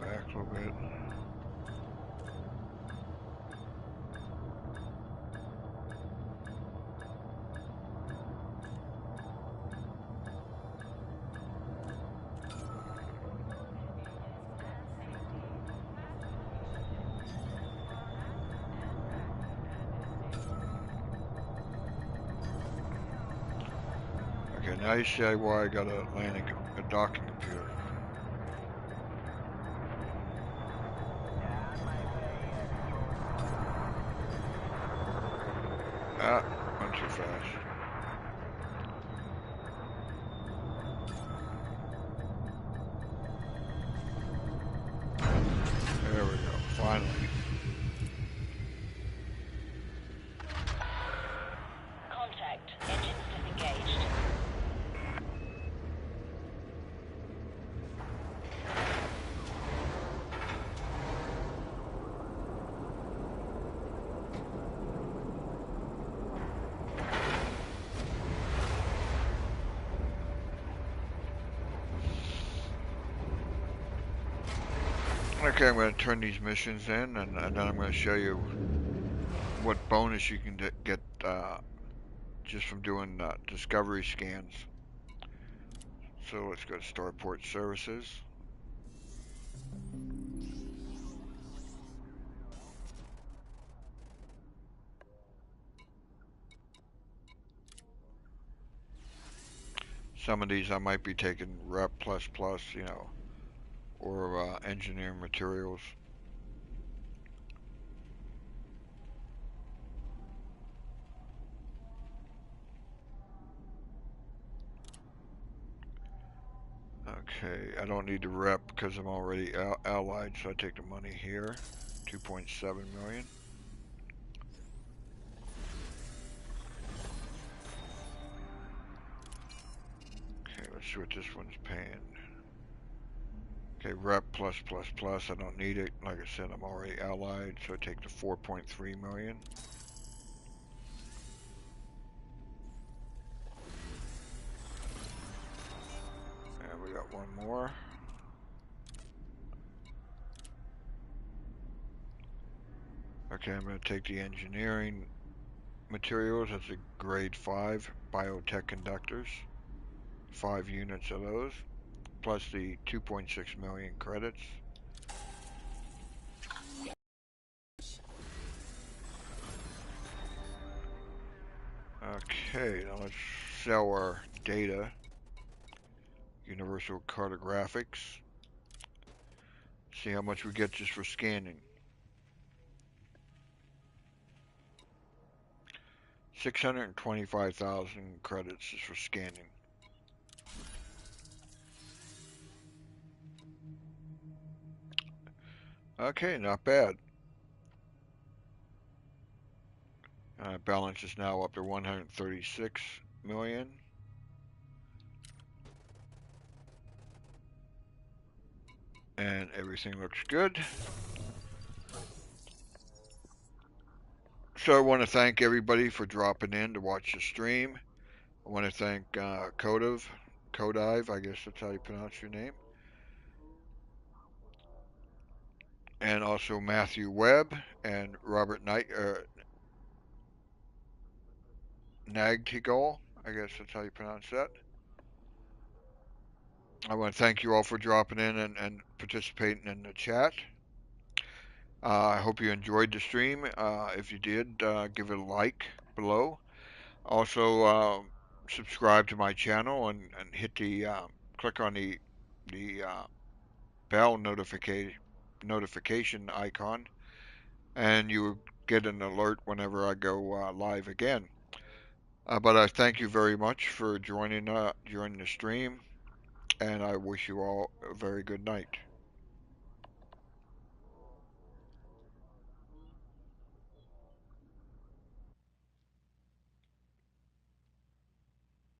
Back a little bit. Okay, now you see why I got a docking computer. Ah, went too fast. There we go, finally. Contact. Engines disengaged. Okay, I'm going to turn these missions in, and then I'm going to show you what bonus you can get just from doing discovery scans. So let's go to Starport Services. Some of these I might be taking Rep++, you know, or engineering materials. Okay, I don't need the rep because I'm already allied, so I take the money here. 2.7 million. Okay, let's see what this one's paying. Okay, rep plus plus plus. I don't need it. Like I said, I'm already allied, so I take the 4.3 million. And we got one more. Okay, I'm going to take the engineering materials. That's a grade 5 biotech conductors. 5 units of those, plus the 2.6 million credits. Okay, now let's sell our data. Universal cartographics. See how much we get just for scanning. 625,000 credits just for scanning. Okay, not bad. Balance is now up to 136 million. And everything looks good. So I want to thank everybody for dropping in to watch the stream. I want to thank Kodive, I guess that's how you pronounce your name. And also Matthew Webb and Robert Nagtigol, I guess that's how you pronounce that. I want to thank you all for dropping in and participating in the chat. I hope you enjoyed the stream. If you did, give it a like below. Also, subscribe to my channel and hit the click on the bell notification icon, and you will get an alert whenever I go live again. But I thank you very much for joining the stream, and I wish you all a very good night.